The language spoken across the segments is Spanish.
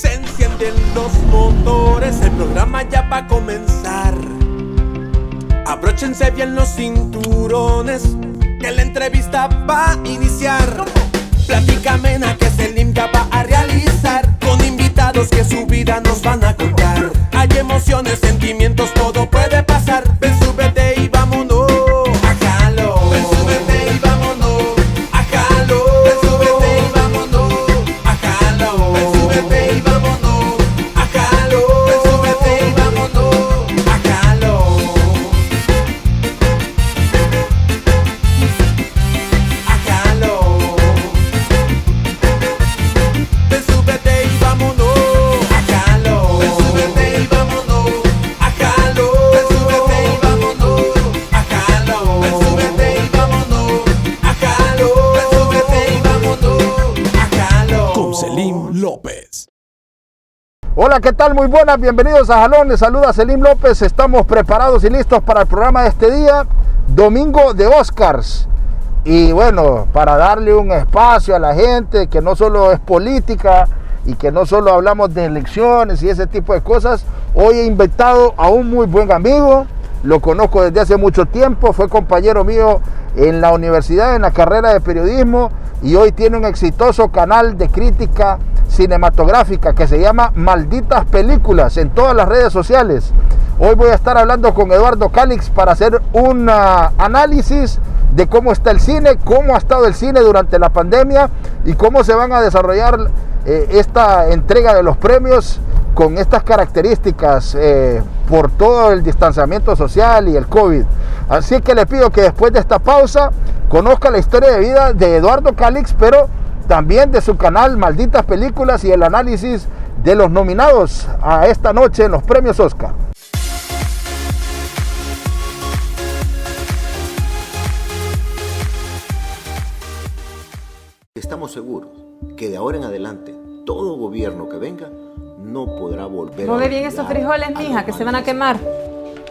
Se encienden los motores, el programa ya va a comenzar. Abróchense bien los cinturones, que la entrevista va a iniciar. Plática amena que Selim ya va a realizar, con invitados que su vida nos van a contar. Hay emociones, sentimientos, todo puede pasar. Ven, súbete y vámonos a jalo. Ven, súbete y vámonos a jalo. Ven, súbete y vámonos a jalo. Ven, súbete y vámonos a jalo. Ven, súbete y vámonos a jalo. A jalo. Ven, súbete y vámonos a jalo. Ven, súbete y vámonos a jalo. Ven, súbete y vámonos a jalo. Ven, súbete y vámonos a jalo. Ven, súbete y vámonos a jalo. Con Selim López. Hola, ¿qué tal? Muy buenas, bienvenidos a Jalón, les saluda Selim López. Estamos preparados y listos para el programa de este día, domingo de Oscars. Y bueno, para darle un espacio a la gente, que no solo es política y que no solo hablamos de elecciones y ese tipo de cosas, hoy he invitado a un muy buen amigo. Lo conozco desde hace mucho tiempo, fue compañero mío en la universidad, en la carrera de periodismo, y hoy tiene un exitoso canal de crítica cinematográfica que se llama Malditas Películas en todas las redes sociales. Hoy voy a estar hablando con Eduardo Calix para hacer un análisis de cómo está el cine, cómo ha estado el cine durante la pandemia y cómo se van a desarrollar esta entrega de los premios con estas características por todo el distanciamiento social y el COVID. Así que le pido que después de esta pausa conozca la historia de vida de Eduardo Calix, pero también de su canal Malditas Películas y el análisis de los nominados a esta noche en los premios Oscar. Estamos seguros que de ahora en adelante todo gobierno que venga no podrá volver a... Mueve bien esos frijoles, mija, que se van a quemar.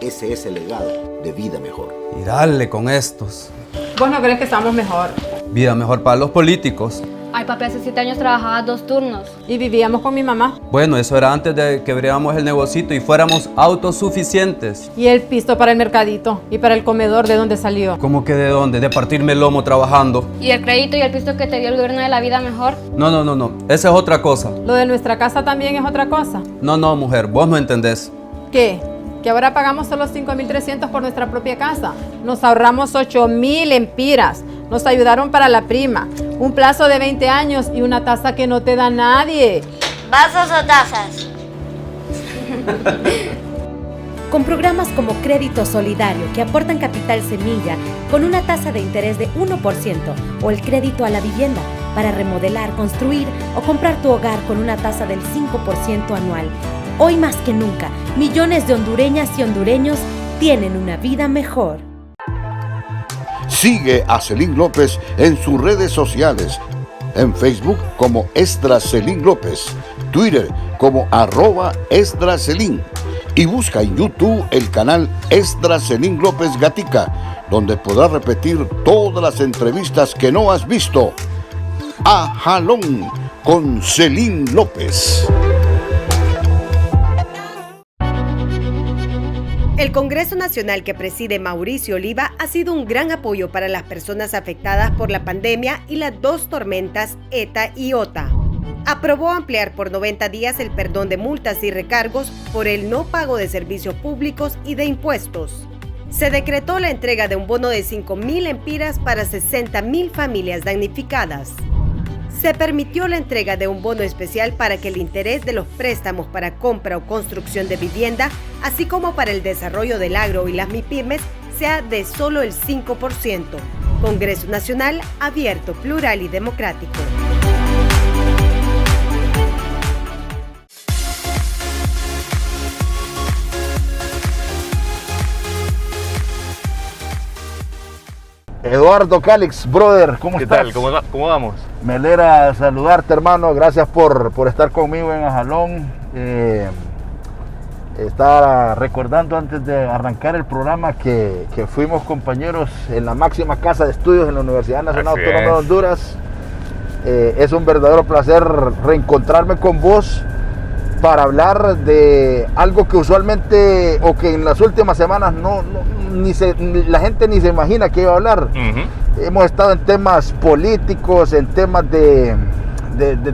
Ese es el legado de Vida Mejor. Y dale con estos. ¿Vos no crees que estamos mejor? Vida mejor para los políticos. Ay, papi, hace 7 años trabajaba 2 turnos. Y vivíamos con mi mamá. Bueno, eso era antes de que abriéramos el negocito y fuéramos autosuficientes. Y el pisto para el mercadito y para el comedor, ¿de dónde salió? ¿Cómo que de dónde? De partirme el lomo trabajando. ¿Y el crédito y el pisto que te dio el gobierno de la Vida Mejor? No. Esa es otra cosa. Lo de nuestra casa también es otra cosa. No, mujer, vos no entendés. ¿Qué? Que ahora pagamos solo 5.300 por nuestra propia casa. Nos ahorramos 8.000 empiras. Nos ayudaron para la prima. Un plazo de 20 años y una tasa que no te da nadie. ¿Vasos o tazas? Con programas como Crédito Solidario que aportan capital semilla con una tasa de interés de 1% o el crédito a la vivienda para remodelar, construir o comprar tu hogar con una tasa del 5% anual. Hoy más que nunca, millones de hondureñas y hondureños tienen una vida mejor. Sigue a Selim López en sus redes sociales. En Facebook como Esdras Selim López, Twitter como @EsdraSelim y busca en YouTube el canal Esdras Selim López Gatica, donde podrás repetir todas las entrevistas que no has visto. A Jalón con Selim López. El Congreso Nacional que preside Mauricio Oliva ha sido un gran apoyo para las personas afectadas por la pandemia y las 2 tormentas ETA y OTA. Aprobó ampliar por 90 días el perdón de multas y recargos por el no pago de servicios públicos y de impuestos. Se decretó la entrega de un bono de 5.000 empiras para 60.000 familias damnificadas. Se permitió la entrega de un bono especial para que el interés de los préstamos para compra o construcción de vivienda, así como para el desarrollo del agro y las MIPYMES, sea de solo el 5%. Congreso Nacional abierto, plural y democrático. Eduardo Calix, brother, ¿cómo estás? ¿Qué tal? ¿Cómo vamos? Me alegra saludarte, hermano. Gracias por estar conmigo en Ajalón. Estaba recordando antes de arrancar el programa que fuimos compañeros en la máxima casa de estudios en la Universidad Nacional Autónoma de Honduras. Es un verdadero placer reencontrarme con vos para hablar de algo que usualmente o que en las últimas semanas la gente ni se imagina que iba a hablar. Hemos estado en temas políticos, en temas de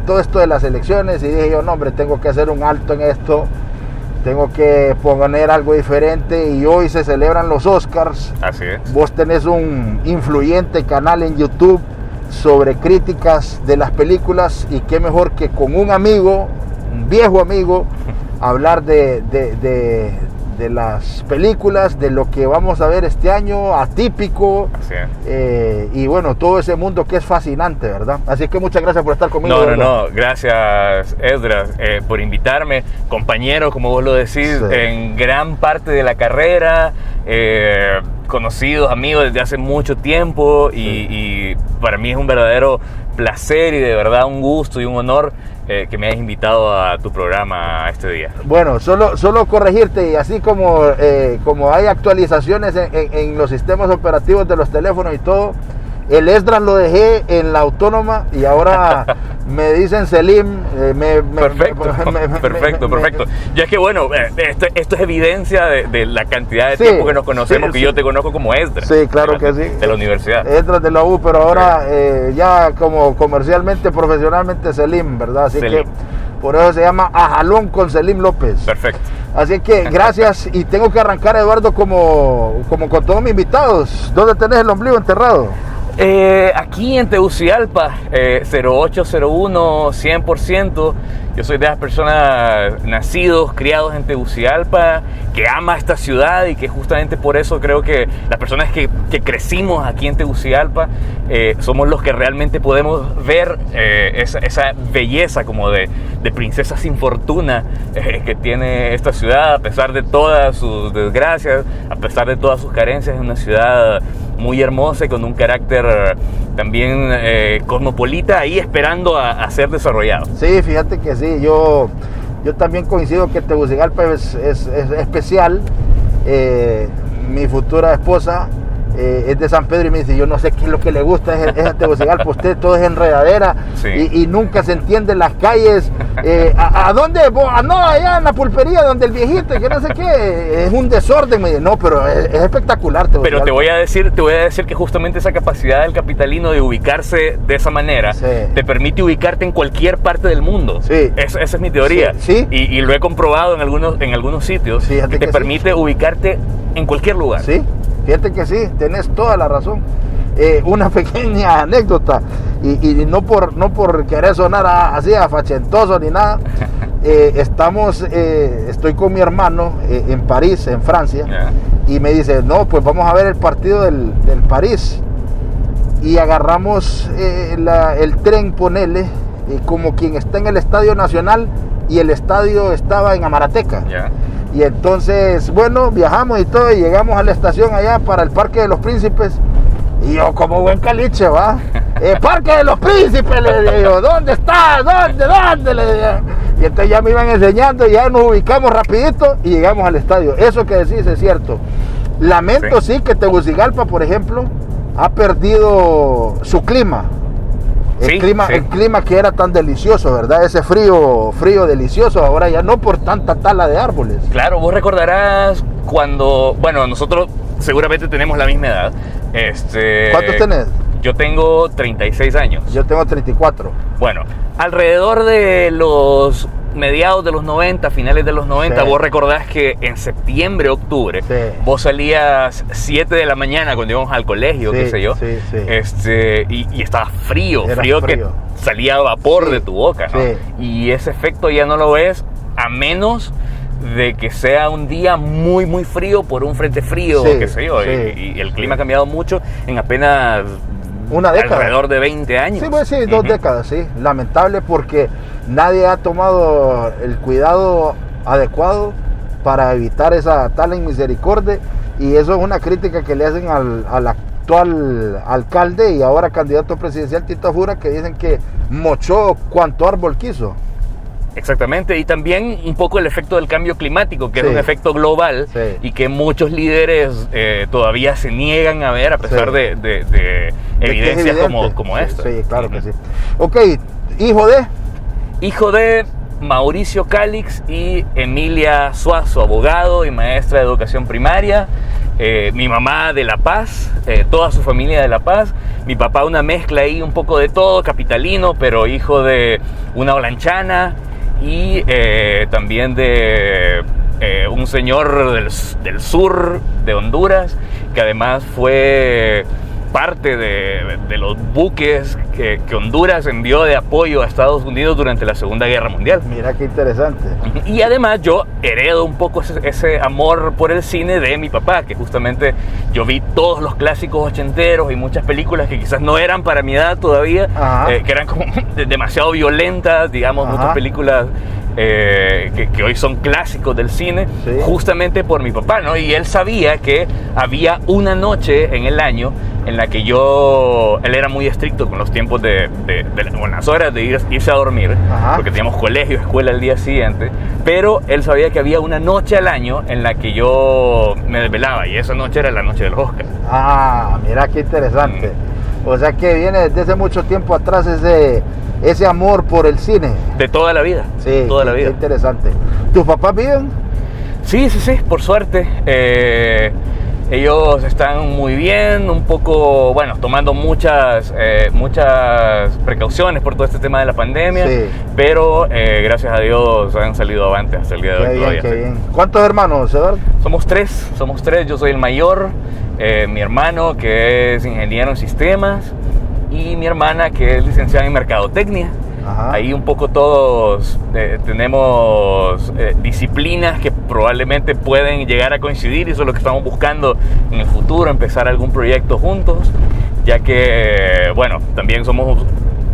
todo esto de las elecciones, y dije yo, no hombre, tengo que hacer un alto en esto, tengo que poner algo diferente, y hoy se celebran los Oscars. Así es. Vos tenés un influyente canal en YouTube sobre críticas de las películas, y qué mejor que con un amigo, un viejo amigo, hablar de las películas, de lo que vamos a ver este año, atípico. Así es. Y bueno, todo ese mundo que es fascinante, ¿verdad? Así que muchas gracias por estar conmigo. No, gracias, Esdras, por invitarme, compañero, como vos lo decís, Sí. en gran parte de la carrera, conocidos, amigos desde hace mucho tiempo, y para mí es un verdadero placer y de verdad un gusto y un honor que me hayas invitado a tu programa este día. Bueno, solo corregirte, y así como hay actualizaciones en los sistemas operativos de los teléfonos y todo, el Esdras lo dejé en la Autónoma y ahora me dicen Selim. Perfecto. Ya que bueno, esto es evidencia de la cantidad de tiempo que nos conocemos, que yo te conozco como Esdras. Sí, claro que sí. De la universidad. Esdras de la U, pero ahora ya como comercialmente, profesionalmente Selim, ¿verdad? Así Selim. que por eso se llama A Jalón con Selim López. Perfecto. Así que gracias, y tengo que arrancar, Eduardo, como con todos mis invitados. ¿Dónde tenés el ombligo enterrado? Aquí en Tegucigalpa, 0801, 100%. Yo soy de las personas nacidos, criados en Tegucigalpa, que ama esta ciudad, y que justamente por eso creo que las personas que crecimos aquí en Tegucigalpa somos los que realmente podemos ver esa belleza como de princesa sin fortuna que tiene esta ciudad, a pesar de todas sus desgracias, a pesar de todas sus carencias. Es una ciudad muy hermosa y con un carácter también cosmopolita, ahí esperando a ser desarrollado. Sí, fíjate que sí, yo también coincido que Tegucigalpa es especial. Mi futura esposa es de San Pedro y me dice, yo no sé qué es lo que le gusta es a Tegucigalpa, usted todo es enredadera. Sí. y nunca se entienden las calles. ¿A dónde? No, allá en la pulpería donde el viejito, que no sé qué, es un desorden. Me dice, no, pero es espectacular Tegucigalpa. Pero te voy a decir que justamente esa capacidad del capitalino de ubicarse de esa manera te permite ubicarte en cualquier parte del mundo. Sí. Esa es mi teoría. Sí. Y lo he comprobado en algunos sitios, Fíjate que te que permite ubicarte en cualquier lugar. Sí, fíjate que sí, tenés toda la razón. Una pequeña anécdota, y no por querer sonar así afachentoso ni nada. Estoy con mi hermano en París, en Francia, y me dice, no, pues vamos a ver el partido del París, y agarramos el tren, ponele, como quien está en el Estadio Nacional, y el estadio estaba en Amarateca. Y entonces, bueno, viajamos y todo, y llegamos a la estación allá para el Parque de los Príncipes. Y yo, como buen caliche, va. Parque de los Príncipes, le digo, ¿dónde está? ¿Dónde? Le digo. Y entonces ya me iban enseñando, y ya nos ubicamos rapidito y llegamos al estadio. Eso que decís es cierto. Lamento sí que Tegucigalpa, por ejemplo, ha perdido su clima. El clima que era tan delicioso, ¿verdad? Ese frío delicioso, ahora ya no por tanta tala de árboles. Claro, vos recordarás cuando, bueno, nosotros seguramente tenemos la misma edad. ¿Cuántos tenés? Yo tengo 36 años. Yo tengo 34. Bueno, alrededor de los mediados de los 90, finales de los 90, vos recordás que en septiembre, octubre, vos salías 7 de la mañana cuando íbamos al colegio, qué sé yo, y estaba frío que salía vapor de tu boca, ¿no? Y ese efecto ya no lo ves a menos de que sea un día muy muy frío por un frente frío, qué sé yo, y el clima ha cambiado mucho en apenas una década, alrededor de 20 años. Sí, pues sí, 2 décadas, sí. Lamentable, porque nadie ha tomado el cuidado adecuado para evitar esa tal inmisericordia, y eso es una crítica que le hacen al actual alcalde y ahora candidato presidencial Tito Jura, que dicen que mochó cuanto árbol quiso. Exactamente, y también un poco el efecto del cambio climático, que es un efecto global y que muchos líderes todavía se niegan a ver, a pesar de evidencias como esta. Sí, claro que sí. Ok, hijo de... Mauricio Calix y Emilia Suazo, abogado y maestra de educación primaria. Mi mamá de La Paz, toda su familia de La Paz. Mi papá una mezcla ahí un poco de todo, capitalino, pero hijo de una olanchana y también de un señor del sur de Honduras, que además fue parte de los buques que Honduras envió de apoyo a Estados Unidos durante la Segunda Guerra Mundial. Mira qué interesante. Y además yo heredo un poco ese amor por el cine de mi papá, que justamente yo vi todos los clásicos ochenteros y muchas películas que quizás no eran para mi edad todavía, que eran como demasiado violentas, digamos, muchas películas que hoy son clásicos del cine, justamente por mi papá, ¿no? Y él sabía que había una noche en el año en la que él era muy estricto con los tiempos con las horas de irse a dormir, porque teníamos colegio, escuela el día siguiente, pero él sabía que había una noche al año en la que yo me desvelaba, y esa noche era la noche de los Oscars. Mira qué interesante. O sea que viene desde hace mucho tiempo atrás ese amor por el cine. De toda la vida. Sí, toda la vida. Qué interesante. ¿Tus papás viven? Sí, por suerte. Ellos están muy bien, un poco, bueno, tomando muchas precauciones por todo este tema de la pandemia, pero gracias a Dios han salido avante hasta el día de hoy todavía. Qué bien. ¿Cuántos hermanos, Eduardo? Somos tres, yo soy el mayor, mi hermano que es ingeniero en sistemas y mi hermana que es licenciada en mercadotecnia. Ahí un poco todos tenemos disciplinas que probablemente pueden llegar a coincidir, y eso es lo que estamos buscando en el futuro, empezar algún proyecto juntos, ya que, bueno, también somos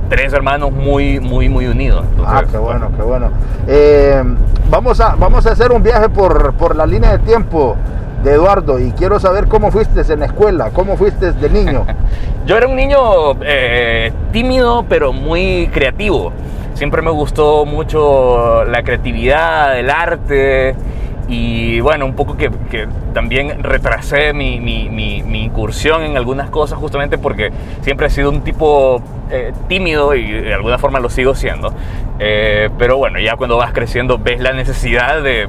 tres hermanos muy unidos. Entonces, qué bueno, qué bueno. Vamos a hacer un viaje por la línea de tiempo de Eduardo, y quiero saber cómo fuiste en la escuela, cómo fuiste de niño. Yo era un niño tímido, pero muy creativo. Siempre me gustó mucho la creatividad, el arte, y bueno, un poco que también retrasé mi incursión en algunas cosas justamente porque siempre he sido un tipo tímido y de alguna forma lo sigo siendo. Pero bueno, ya cuando vas creciendo ves la necesidad de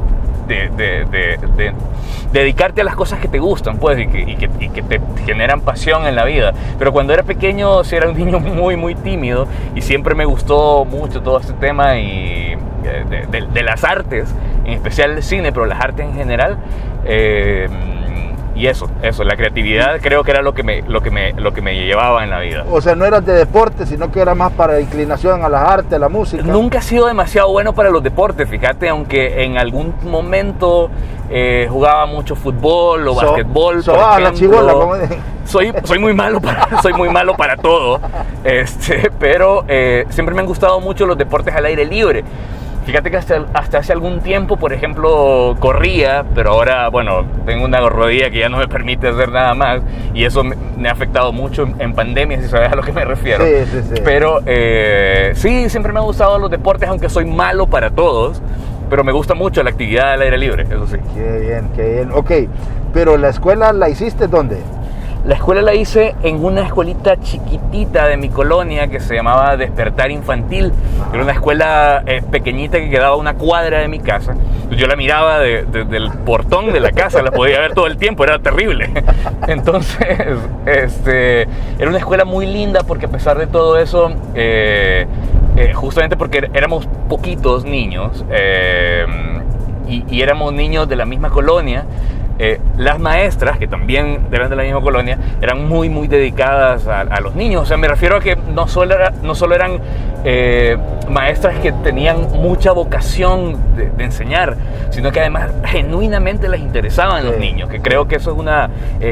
dedicarte a las cosas que te gustan, pues, y que te generan pasión en la vida. Pero cuando era pequeño sí era un niño muy tímido, y siempre me gustó mucho todo este tema y de las artes, en especial el cine, pero las artes en general. Y eso, la creatividad creo que era lo que me llevaba en la vida. O sea, no eras de deporte, sino que era más para inclinación a las artes, a la música. Nunca he sido demasiado bueno para los deportes, fíjate, aunque en algún momento jugaba mucho fútbol o basquetbol, por ejemplo. La chibola, como soy muy malo para todo, pero siempre me han gustado mucho los deportes al aire libre. Fíjate que hasta hace algún tiempo, por ejemplo, corría, pero ahora, bueno, tengo una rodilla que ya no me permite hacer nada más, y eso me ha afectado mucho en pandemia, si sabes a lo que me refiero. Sí. Pero sí, siempre me han gustado los deportes, aunque soy malo para todos, pero me gusta mucho la actividad al aire libre, eso sí. Qué bien. Ok, pero ¿la escuela la hiciste dónde? La escuela la hice en una escuelita chiquitita de mi colonia que se llamaba Despertar Infantil. Era una escuela pequeñita que quedaba a una cuadra de mi casa. Yo la miraba desde el portón de la casa, la podía ver todo el tiempo, era terrible. Entonces, era una escuela muy linda porque a pesar de todo eso, justamente porque éramos poquitos niños y éramos niños de la misma colonia, las maestras, que también eran de la misma colonia, eran muy dedicadas a los niños. O sea, me refiero a que no solo eran maestras que tenían mucha vocación de enseñar, sino que además genuinamente les interesaban los niños, que creo que eso es una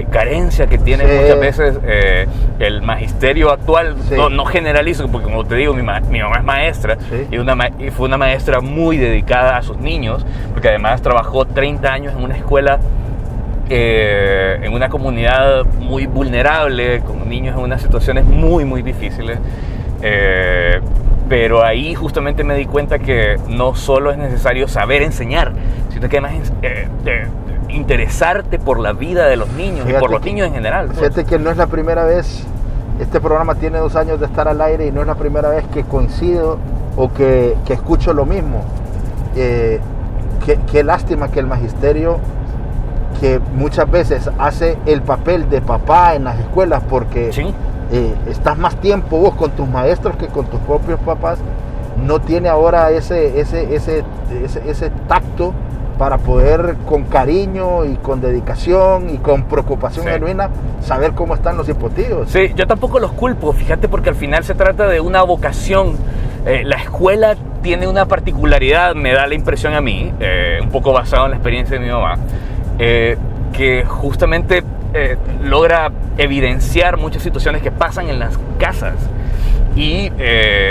carencia que tiene muchas veces el magisterio actual. No generalizo, porque como te digo, mi mamá es maestra, y fue una maestra muy dedicada a sus niños, porque además trabajó 30 años en una escuela en una comunidad muy vulnerable, con niños en unas situaciones muy difíciles, pero ahí justamente me di cuenta que no solo es necesario saber enseñar, sino que además interesarte por la vida de los niños. Fíjate, y por los niños en general, pues. Fíjate que no es la primera vez, este programa tiene 2 años de estar al aire, y no es la primera vez que coincido o que escucho lo mismo. Qué lástima que el magisterio, que muchas veces hace el papel de papá en las escuelas, porque Sí. Estás más tiempo vos con tus maestros que con tus propios papás, no tiene ahora ese tacto para poder con cariño y con dedicación y con preocupación genuina saber cómo están los hipotíos. Sí, yo tampoco los culpo, fíjate, porque al final se trata de una vocación. La escuela tiene una particularidad, me da la impresión a mí, un poco basado en la experiencia de mi mamá, que justamente logra evidenciar muchas situaciones que pasan en las casas y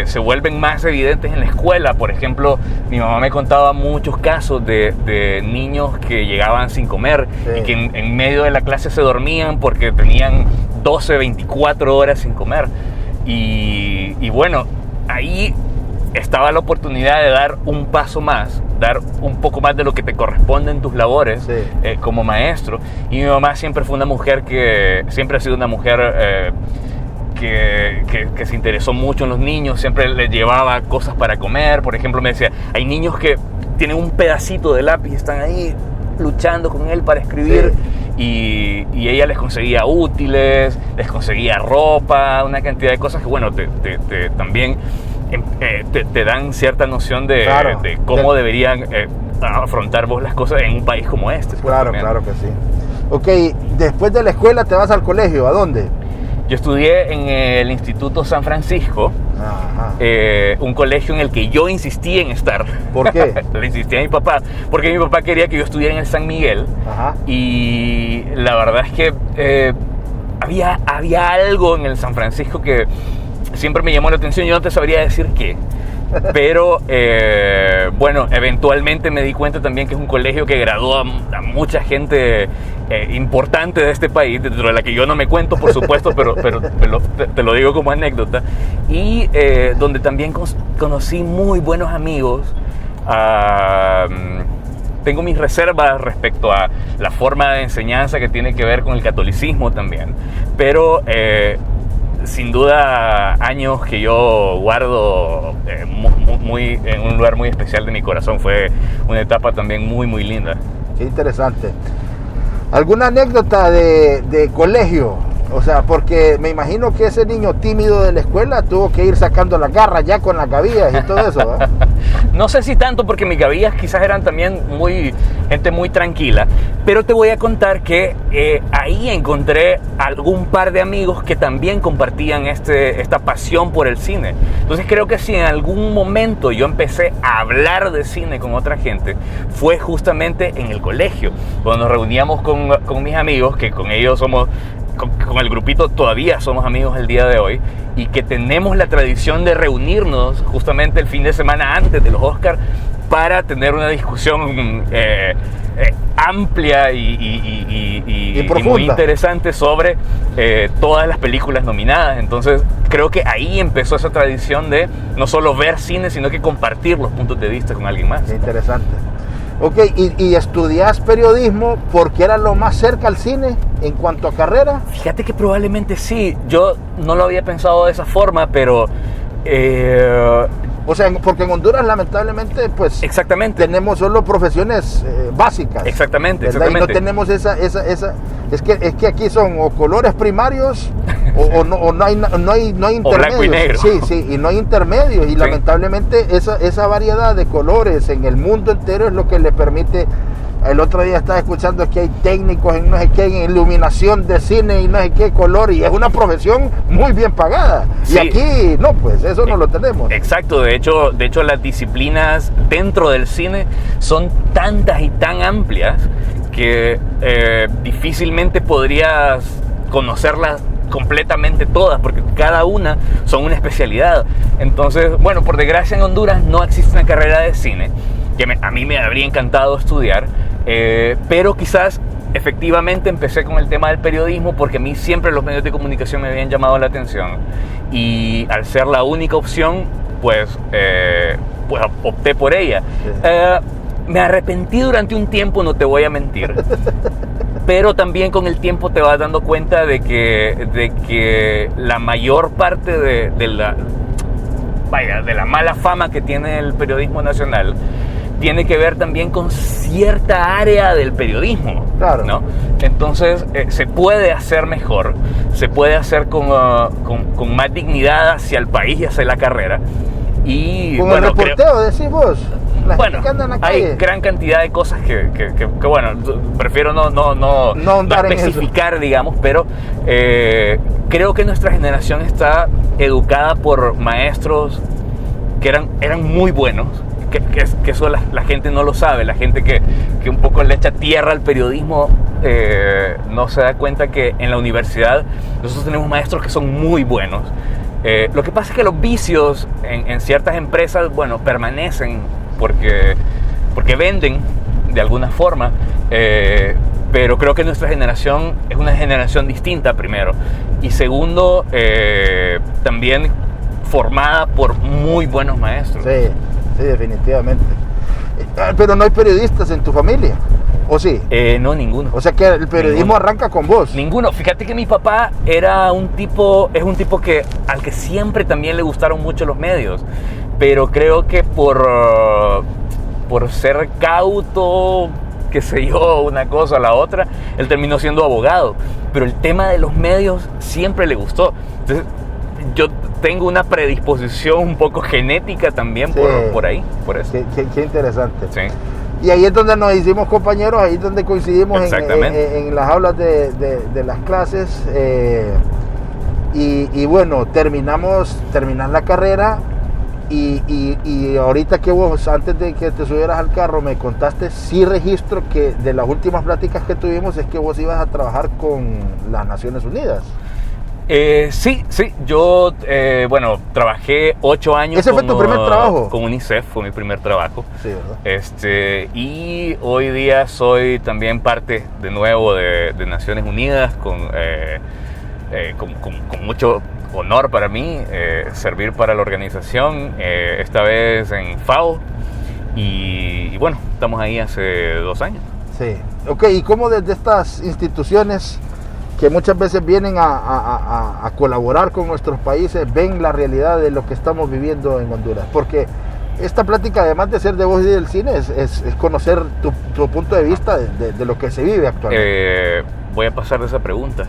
se vuelven más evidentes en la escuela. Por ejemplo, mi mamá me contaba muchos casos de niños que llegaban sin comer y que en medio de la clase se dormían porque tenían 12, 24 horas sin comer. Y bueno, ahí estaba la oportunidad de dar un paso más, dar un poco más de lo que te corresponde en tus labores como maestro. Y mi mamá siempre fue una mujer siempre ha sido una mujer que se interesó mucho en los niños, siempre les llevaba cosas para comer. Por ejemplo, me decía, hay niños que tienen un pedacito de lápiz y están ahí luchando con él para escribir. Y ella les conseguía útiles, les conseguía ropa, una cantidad de cosas que, bueno, también te dan cierta noción de cómo deberían afrontar vos las cosas en un país como este. Claro que sí. Ok, después de la escuela te vas al colegio, ¿a dónde? Yo estudié en el Instituto San Francisco, un colegio en el que yo insistí en estar. ¿Por qué? Le insistí a mi papá, porque mi papá quería que yo estudiara en el San Miguel. Y la verdad es que había algo en el San Francisco que siempre me llamó la atención. Yo no te sabría decir qué, pero bueno, eventualmente me di cuenta también que es un colegio que graduó a mucha gente importante de este país, dentro de la que yo no me cuento, por supuesto, pero te lo digo como anécdota, y donde también conocí muy buenos amigos. Tengo mis reservas respecto a la forma de enseñanza que tiene que ver con el catolicismo también, pero sin duda años que yo guardo en un lugar muy especial de mi corazón. Fue una etapa también muy, muy linda. Qué interesante. ¿Alguna anécdota de colegio? O sea, porque me imagino que ese niño tímido de la escuela tuvo que ir sacando las garras ya con las gavillas y todo eso, ¿eh? No sé si tanto, porque mis gavillas quizás eran también gente muy tranquila, pero te voy a contar que ahí encontré algún par de amigos que también compartían esta pasión por el cine. Entonces creo que si en algún momento yo empecé a hablar de cine con otra gente, fue justamente en el colegio, cuando nos reuníamos con mis amigos, que con ellos con el grupito todavía somos amigos el día de hoy, y que tenemos la tradición de reunirnos justamente el fin de semana antes de los Oscars para tener una discusión amplia y muy interesante sobre todas las películas nominadas. Entonces creo que ahí empezó esa tradición de no solo ver cine, sino que compartir los puntos de vista con alguien más. Qué interesante. Ok, ¿y estudiás periodismo porque era lo más cerca al cine en cuanto a carrera? Fíjate que probablemente sí. Yo no lo había pensado de esa forma, pero o sea, porque en Honduras lamentablemente pues tenemos solo profesiones básicas. Exactamente. Y no tenemos esa es que aquí son o colores primarios o no hay intermedios. O blanco y negro. Sí, y no hay intermedios, y lamentablemente esa variedad de colores en el mundo entero es lo que le permite. El otro día estaba escuchando que hay técnicos en no sé qué, en iluminación de cine y no sé qué color, y es una profesión muy bien pagada. Sí. Y aquí no, pues eso no lo tenemos. Exacto, de hecho las disciplinas dentro del cine son tantas y tan amplias que difícilmente podrías conocerlas completamente todas, porque cada una son una especialidad. Entonces, bueno, por desgracia en Honduras no existe una carrera de cine, que a mí me habría encantado estudiar, pero quizás efectivamente empecé con el tema del periodismo porque a mí siempre los medios de comunicación me habían llamado la atención, y al ser la única opción, pues opté por ella. Me arrepentí durante un tiempo, no te voy a mentir, pero también con el tiempo te vas dando cuenta de que la mayor parte de de la mala fama que tiene el periodismo nacional, tiene que ver también con cierta área del periodismo, claro, ¿no? Entonces se puede hacer mejor, se puede hacer con más dignidad hacia el país y hacia la carrera. Y con bueno, el reporteo, decís vos. Bueno, hay gran cantidad de cosas que bueno, prefiero no especificar, digamos, pero creo que nuestra generación está educada por maestros que eran muy buenos, que eso la gente no lo sabe, la gente que un poco le echa tierra al periodismo no se da cuenta que en la universidad nosotros tenemos maestros que son muy buenos. Lo que pasa es que los vicios en ciertas empresas, bueno, permanecen porque venden de alguna forma, pero creo que nuestra generación es una generación distinta, primero, y segundo, también formada por muy buenos maestros. Sí, definitivamente. Pero no hay periodistas en tu familia, ¿o sí? No, ninguno. O sea que el periodismo arranca con vos. Ninguno. Fíjate que mi papá es un tipo al que siempre también le gustaron mucho los medios, pero creo que por ser cauto, qué sé yo, una cosa o la otra, él terminó siendo abogado. Pero el tema de los medios siempre le gustó. Entonces, yo tengo una predisposición un poco genética también, sí, por ahí, por eso. Qué interesante. Sí. Y ahí es donde nos hicimos compañeros, ahí es donde coincidimos en las aulas de las clases. Y bueno, terminas la carrera y ahorita que vos, antes de que te subieras al carro, me contaste, sí registro que de las últimas pláticas que tuvimos es que vos ibas a trabajar con las Naciones Unidas. Sí, yo, bueno, trabajé 8 años. ¿Ese fue tu primer trabajo? Con UNICEF, fue mi primer trabajo. Sí, ¿verdad? Y hoy día soy también parte de nuevo de Naciones Unidas, con mucho honor para mí servir para la organización, esta vez en FAO, y bueno, estamos ahí hace 2 años. Sí, ok, ¿y cómo desde estas instituciones que muchas veces vienen a colaborar con nuestros países ven la realidad de lo que estamos viviendo en Honduras? Porque esta plática, además de ser de voz y del cine, es conocer tu punto de vista de lo que se vive actualmente. Voy a pasar de esa pregunta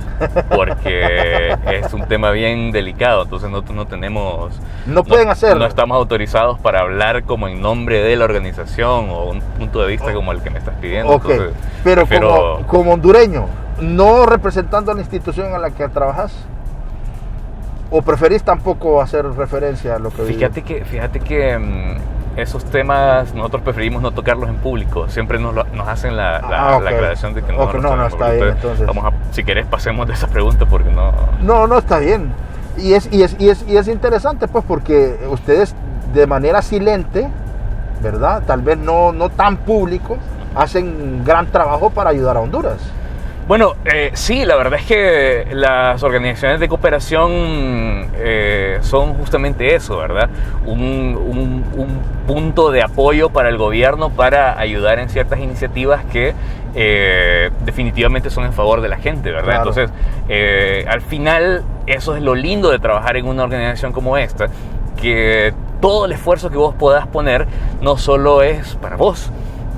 porque es un tema bien delicado, entonces no tenemos... No pueden hacerlo. No estamos autorizados para hablar como en nombre de la organización o un punto de vista como el que me estás pidiendo. Ok, entonces, pero como hondureño, no representando a la institución en la que trabajas, ¿o preferís tampoco hacer referencia a lo que Fíjate que esos temas nosotros preferimos no tocarlos en público. Siempre nos hacen la aclaración de que no. No, está bien, entonces. Si querés, pasemos de esa pregunta porque no. No, está bien. Y es interesante, pues, porque ustedes de manera silente, ¿verdad? Tal vez no tan público, hacen un gran trabajo para ayudar a Honduras. Bueno, sí, la verdad es que las organizaciones de cooperación son justamente eso, ¿verdad? Un punto de apoyo para el gobierno para ayudar en ciertas iniciativas que definitivamente son en favor de la gente, ¿verdad? Claro. Entonces, al final, eso es lo lindo de trabajar en una organización como esta, que todo el esfuerzo que vos podás poner no solo es para vos,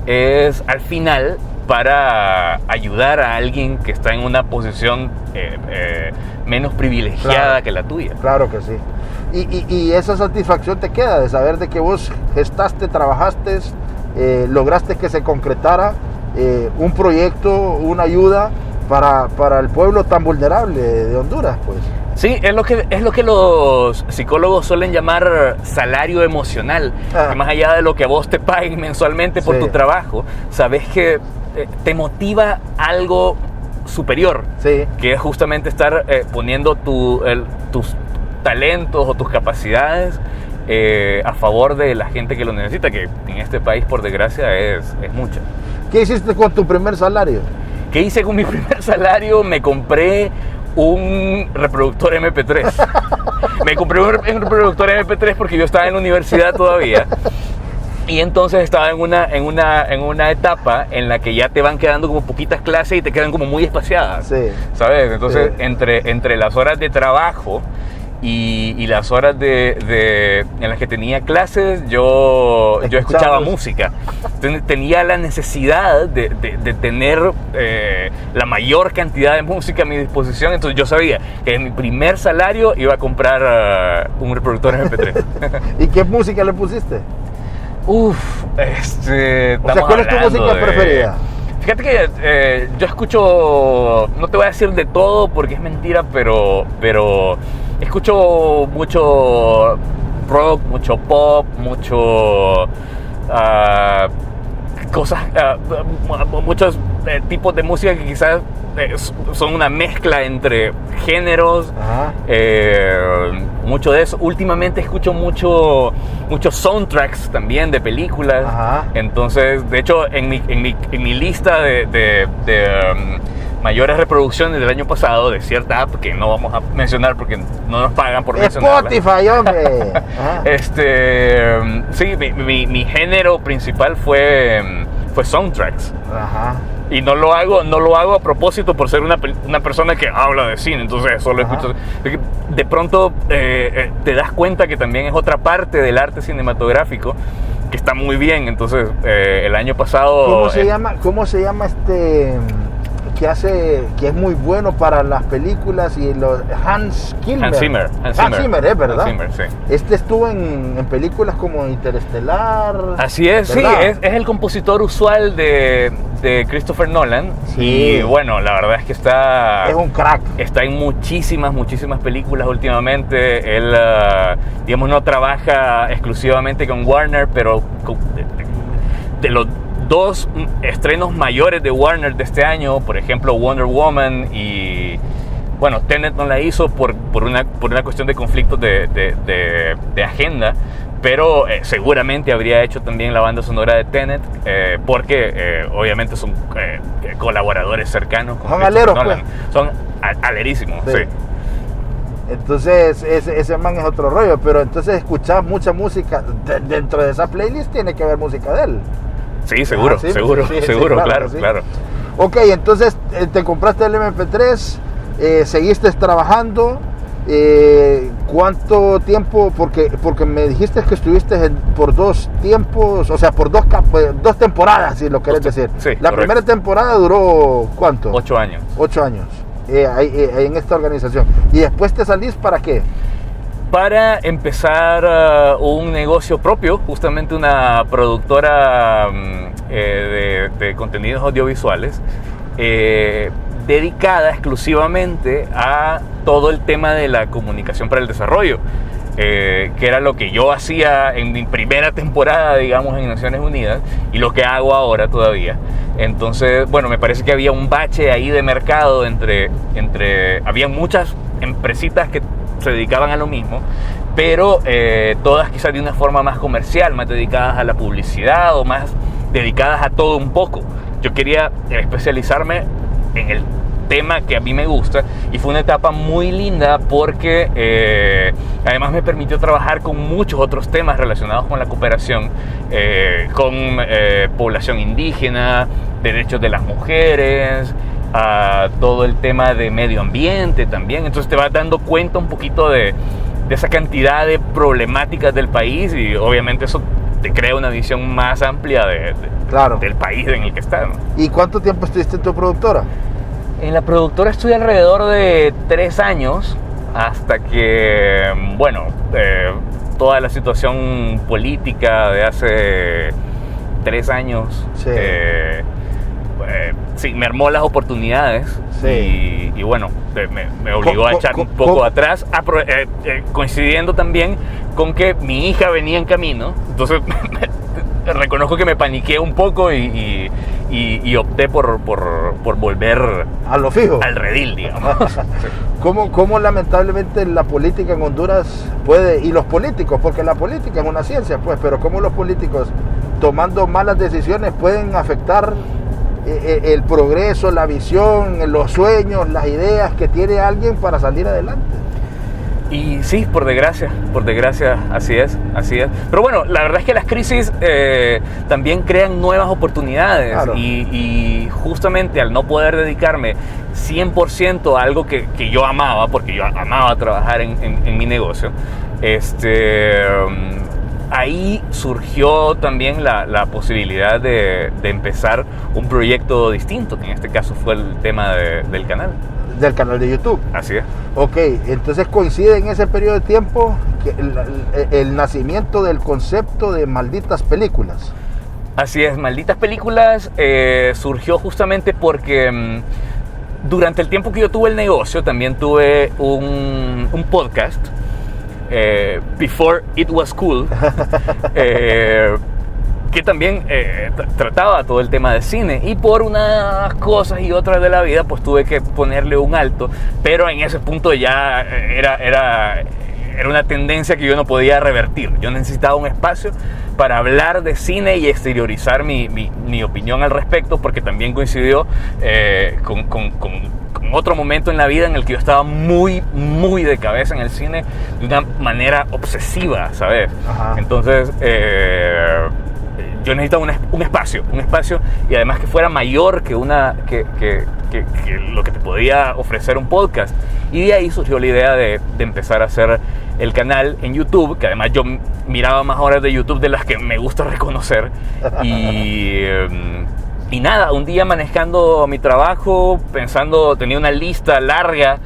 es al final para ayudar a alguien que está en una posición menos privilegiada que la tuya. Claro que sí. Y esa satisfacción te queda de saber de que vos gestaste, trabajaste, lograste que se concretara un proyecto, una ayuda para el pueblo tan vulnerable de Honduras, pues. Sí, es lo que los psicólogos suelen llamar salario emocional. Que más allá de lo que a vos te paguen mensualmente por tu trabajo, sabes que te motiva algo superior, que es justamente estar poniendo tus talentos o tus capacidades a favor de la gente que lo necesita, que en este país, por desgracia, es mucha. ¿Qué hiciste con tu primer salario? ¿Qué hice con mi primer salario? Me compré un reproductor MP3. Me compré un reproductor MP3 porque yo estaba en la universidad todavía. Y entonces estaba en una etapa en la que ya te van quedando como poquitas clases y te quedan como muy espaciadas, ¿sabes? Entonces, entre las horas de trabajo y las horas en las que tenía clases yo escuchaba música. Tenía la necesidad de tener la mayor cantidad de música a mi disposición, entonces yo sabía que en mi primer salario iba a comprar un reproductor MP3. ¿Y qué música le pusiste? O sea, ¿cuál es tu música preferida? Fíjate que yo escucho, no te voy a decir de todo porque es mentira, pero escucho mucho rock, mucho pop, mucho muchos tipos de música que quizás son una mezcla entre géneros. Mucho de eso. Últimamente escucho muchos soundtracks también de películas. Entonces, de hecho, en mi lista de mayores reproducciones del año pasado de cierta app que no vamos a mencionar porque no nos pagan por mencionarla. Spotify, hombre. Sí, mi género principal fue soundtracks. Y no lo hago a propósito por ser una persona que habla de cine, entonces solo escucho. De pronto te das cuenta que también es otra parte del arte cinematográfico que está muy bien. Entonces el año pasado. ¿Cómo se llama que es muy bueno para las películas y los Hans Zimmer, ¿verdad? Hans Zimmer, sí. Este estuvo en películas como Interestelar. Así es, ¿verdad? Sí, es el compositor usual de Christopher Nolan. Sí. Y bueno, la verdad es que es un crack. Está en muchísimas películas últimamente. Él, digamos, no trabaja exclusivamente con Warner, pero de los dos estrenos mayores de Warner de este año, por ejemplo Wonder Woman y bueno, Tenet no la hizo por una cuestión de conflictos de agenda, pero seguramente habría hecho también la banda sonora de Tenet porque obviamente son colaboradores cercanos con son aleros, pues. Son alerísimos, sí. Entonces ese man es otro rollo, pero entonces escuchás mucha música dentro de esa playlist, tiene que haber música de él. Sí, seguro, claro. Ok, entonces te compraste el MP3, seguiste trabajando. ¿Cuánto tiempo? Porque me dijiste que estuviste por 2 tiempos, o sea, por dos temporadas, si lo querés decir. Sí, la correcto. Primera temporada duró ¿cuánto? 8 años. 8 años en esta organización. ¿Y después te salís para qué? Para empezar un negocio propio, justamente una productora de contenidos audiovisuales dedicada exclusivamente a todo el tema de la comunicación para el desarrollo, que era lo que yo hacía en mi primera temporada, digamos, en Naciones Unidas, y lo que hago ahora todavía. Entonces, bueno, me parece que había un bache ahí de mercado había muchas empresitas que se dedicaban a lo mismo, pero todas quizás de una forma más comercial, más dedicadas a la publicidad o más dedicadas a todo un poco. Yo quería especializarme en el tema que a mí me gusta, y fue una etapa muy linda porque además me permitió trabajar con muchos otros temas relacionados con la cooperación, con población indígena, derechos de las mujeres, a todo el tema de medio ambiente también. Entonces te vas dando cuenta un poquito de esa cantidad de problemáticas del país, y obviamente eso te crea una visión más amplia del país en el que estás, ¿no? ¿Y cuánto tiempo estuviste en tu productora? En la productora estuve alrededor de 3 años, hasta que, bueno, toda la situación política de hace 3 años sí, mermó las oportunidades. Sí. Y bueno, me obligó a echar un poco atrás, coincidiendo también con que mi hija venía en camino. Entonces reconozco que me paniqué un poco y opté por volver a lo fijo, al redil, digamos. ¿Cómo lamentablemente la política en Honduras puede, y los políticos, porque la política es una ciencia, pues, pero cómo los políticos tomando malas decisiones pueden afectar el progreso, la visión, los sueños, las ideas que tiene alguien para salir adelante? Y sí, por desgracia, así es. Pero bueno, la verdad es que las crisis también crean nuevas oportunidades. Claro. Y justamente al no poder dedicarme 100% a algo que yo amaba, porque yo amaba trabajar en mi negocio, ahí surgió también la posibilidad de empezar un proyecto distinto, que en este caso fue el tema del canal. Del canal de YouTube. Así es. Ok, entonces coincide en ese periodo de tiempo que el nacimiento del concepto de Malditas Películas. Así es, Malditas Películas surgió justamente porque durante el tiempo que yo tuve el negocio también tuve un podcast, Before It Was Cool, que también trataba todo el tema de cine, y por unas cosas y otras de la vida pues tuve que ponerle un alto, pero en ese punto ya era una tendencia que yo no podía revertir. Yo necesitaba un espacio para hablar de cine y exteriorizar mi opinión al respecto, porque también coincidió con otro momento en la vida en el que yo estaba muy de cabeza en el cine de una manera obsesiva, ¿sabes? Ajá. Entonces yo necesitaba un espacio, y además que fuera mayor que lo que te podía ofrecer un podcast. Y de ahí surgió la idea de empezar a hacer el canal en YouTube, que además yo miraba más horas de YouTube de las que me gusta reconocer. Y nada, un día manejando mi trabajo, pensando, tenía una lista larga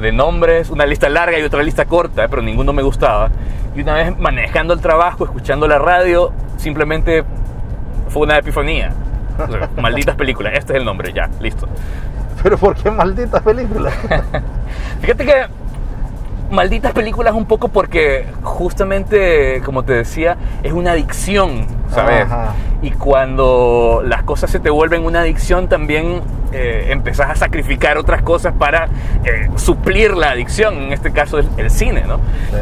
de nombres, una lista larga y otra lista corta, pero ninguno me gustaba. Y una vez manejando el trabajo, escuchando la radio, simplemente fue una epifanía. O sea, Malditas Películas, este es el nombre, ya, listo. ¿Pero por qué Malditas Películas? Fíjate que Malditas Películas un poco porque justamente, como te decía, es una adicción, ¿sabes? Ajá. Y cuando las cosas se te vuelven una adicción, también empezás a sacrificar otras cosas para suplir la adicción, en este caso el cine, ¿no? Sí.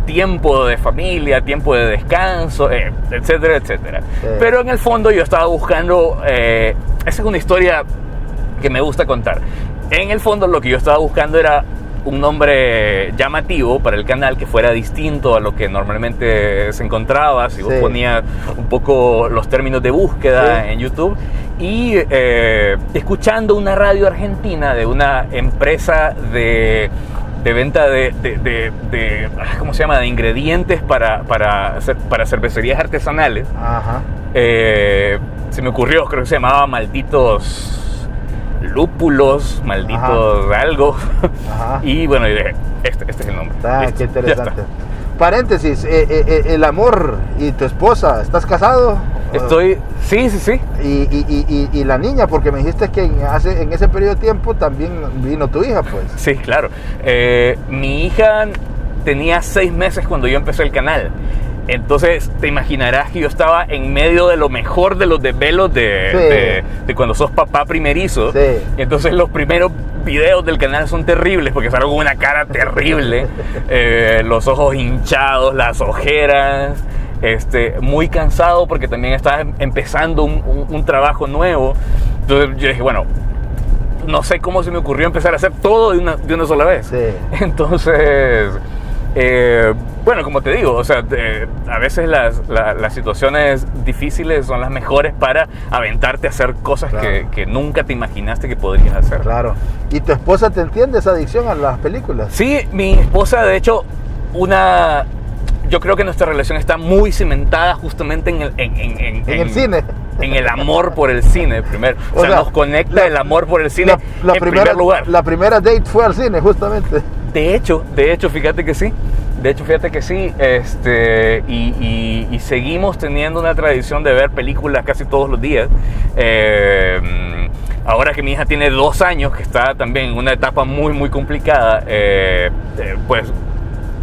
Tiempo de familia, tiempo de descanso, etcétera, etcétera. Sí. Pero en el fondo yo estaba buscando, esa es una historia que me gusta contar. En el fondo lo que yo estaba buscando era un nombre llamativo para el canal que fuera distinto a lo que normalmente se encontraba, si vos ponías un poco los términos de búsqueda en YouTube. Y escuchando una radio argentina de una empresa de venta de ¿cómo se llama? De ingredientes para cervecerías artesanales. Ajá. Se me ocurrió, creo que se llamaba Malditos Lúpulos, Malditos Ajá. Algo. Ajá. Y bueno, y dije, este es el nombre. Qué interesante. Paréntesis, el amor y tu esposa, ¿estás casado? Sí. Y la niña, porque me dijiste que en ese periodo de tiempo también vino tu hija, pues. Sí, claro. Mi hija tenía 6 meses cuando yo empecé el canal. Entonces te imaginarás que yo estaba en medio de lo mejor de los desvelos de cuando sos papá primerizo. Sí. Entonces los primeros videos del canal son terribles porque salgo con una cara terrible, los ojos hinchados, las ojeras, muy cansado porque también estaba empezando un trabajo nuevo. Entonces yo dije, bueno, no sé cómo se me ocurrió empezar a hacer todo de una sola vez. Sí. Entonces... bueno, como te digo, o sea, a veces las situaciones difíciles son las mejores para aventarte a hacer cosas que nunca te imaginaste que podrías hacer. Claro. ¿Y tu esposa te entiende esa adicción a las películas? Sí, mi esposa, de hecho, yo creo que nuestra relación está muy cimentada justamente en el cine. En el amor por el cine, primero. O sea, nos conecta el amor por el cine en primer lugar. La primera date fue al cine, justamente. De hecho, fíjate que sí. Y seguimos teniendo una tradición de ver películas casi todos los días. Ahora que mi hija tiene 2 años, que está también en una etapa muy complicada, pues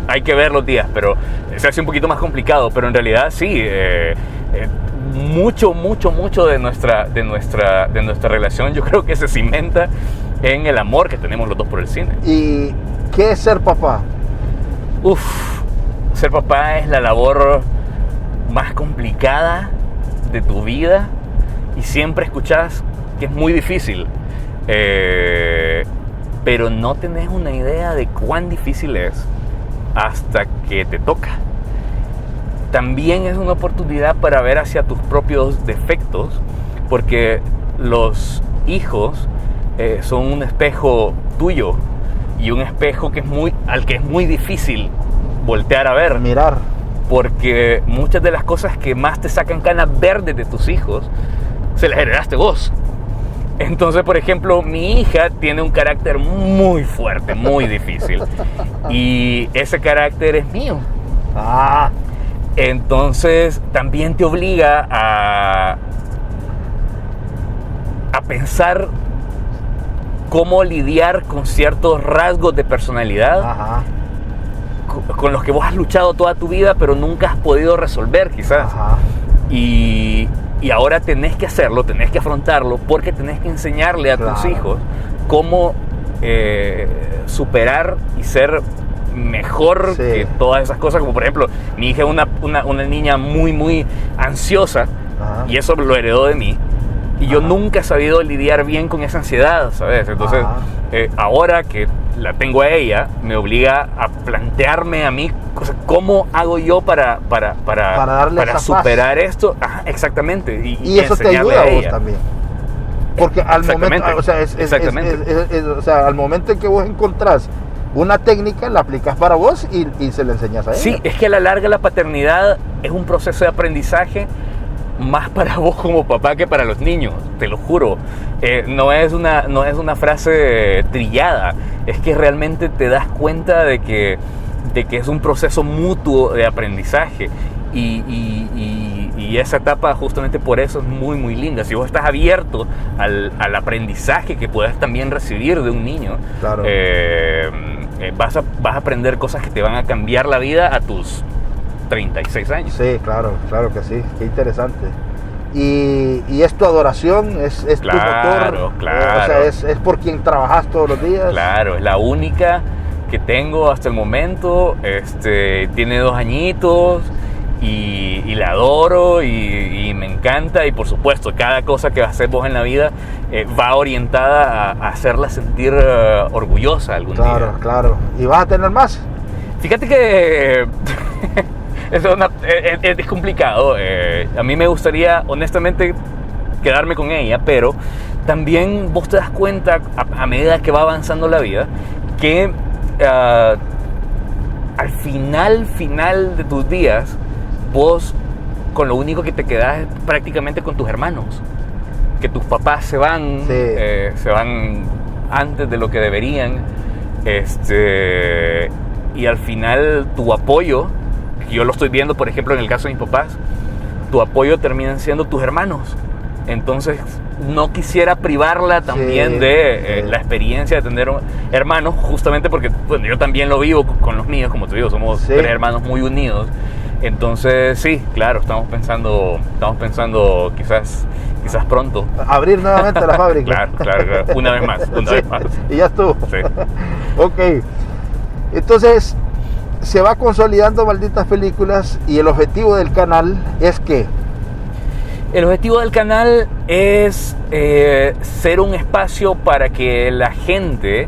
hay que ver los días, pero se hace un poquito más complicado. Pero en realidad sí, mucho de nuestra relación yo creo que se cimenta en el amor que tenemos los dos por el cine. ¿Y qué es ser papá? Ser papá es la labor más complicada de tu vida y siempre escuchás que es muy difícil, pero no tenés una idea de cuán difícil es hasta que te toca. También es una oportunidad para ver hacia tus propios defectos, porque los hijos son un espejo tuyo y un espejo al que es muy difícil voltear a ver. Mirar. Porque muchas de las cosas que más te sacan canas verdes de tus hijos se las heredaste vos. Entonces, por ejemplo, mi hija tiene un carácter muy fuerte, muy difícil. Y ese carácter es mío. Entonces, también te obliga a pensar cómo lidiar con ciertos rasgos de personalidad con los que vos has luchado toda tu vida, pero nunca has podido resolver, quizás. Y ahora tenés que hacerlo, tenés que afrontarlo, porque tenés que enseñarle a tus hijos cómo superar y ser mejor que todas esas cosas. Como por ejemplo, mi hija es una niña muy, muy ansiosa, y eso lo heredó de mí. Y yo nunca he sabido lidiar bien con esa ansiedad, ¿sabes? Entonces, ahora que la tengo a ella, me obliga a plantearme a mí cómo hago yo para superar esto. Exactamente. Y eso te ayuda a vos también. Porque al momento, al momento en que vos encontrás una técnica, la aplicas para vos y se la enseñas a ella. Sí, es que a la larga la paternidad es un proceso de aprendizaje más para vos como papá que para los niños, te lo juro. No es una frase trillada, es que realmente te das cuenta de que es un proceso mutuo de aprendizaje, y esa etapa justamente por eso es muy, muy linda. Si vos estás abierto al aprendizaje que puedes también recibir de un niño, vas a aprender cosas que te van a cambiar la vida a tus 36 años. Sí, claro que sí, qué interesante. Y es tu adoración, es tu motor, claro. Es por quien trabajas todos los días. Claro, es la única que tengo hasta el momento. Tiene 2 añitos y la adoro y me encanta, y por supuesto cada cosa que haces vos en la vida va orientada a hacerla sentir orgullosa algún día. Claro. ¿Y vas a tener más? Fíjate que es complicado. A mí me gustaría, honestamente, quedarme con ella, pero también vos te das cuenta, a medida que va avanzando la vida, que al final de tus días, vos con lo único que te quedás es prácticamente con tus hermanos. Que tus papás se van antes de lo que deberían. Y al final tu apoyo, yo lo estoy viendo por ejemplo en el caso de mis papás, tu apoyo terminan siendo tus hermanos. Entonces no quisiera privarla también de la experiencia de tener hermanos, justamente porque yo también lo vivo con los míos, como te digo, somos 3 hermanos muy unidos. Entonces sí, claro, estamos pensando quizás pronto abrir nuevamente la fábrica. Claro, una vez más. Y ya estuvo. Sí. Ok, entonces se va consolidando Malditas Películas, y el objetivo del canal es que el objetivo del canal es ser un espacio para que la gente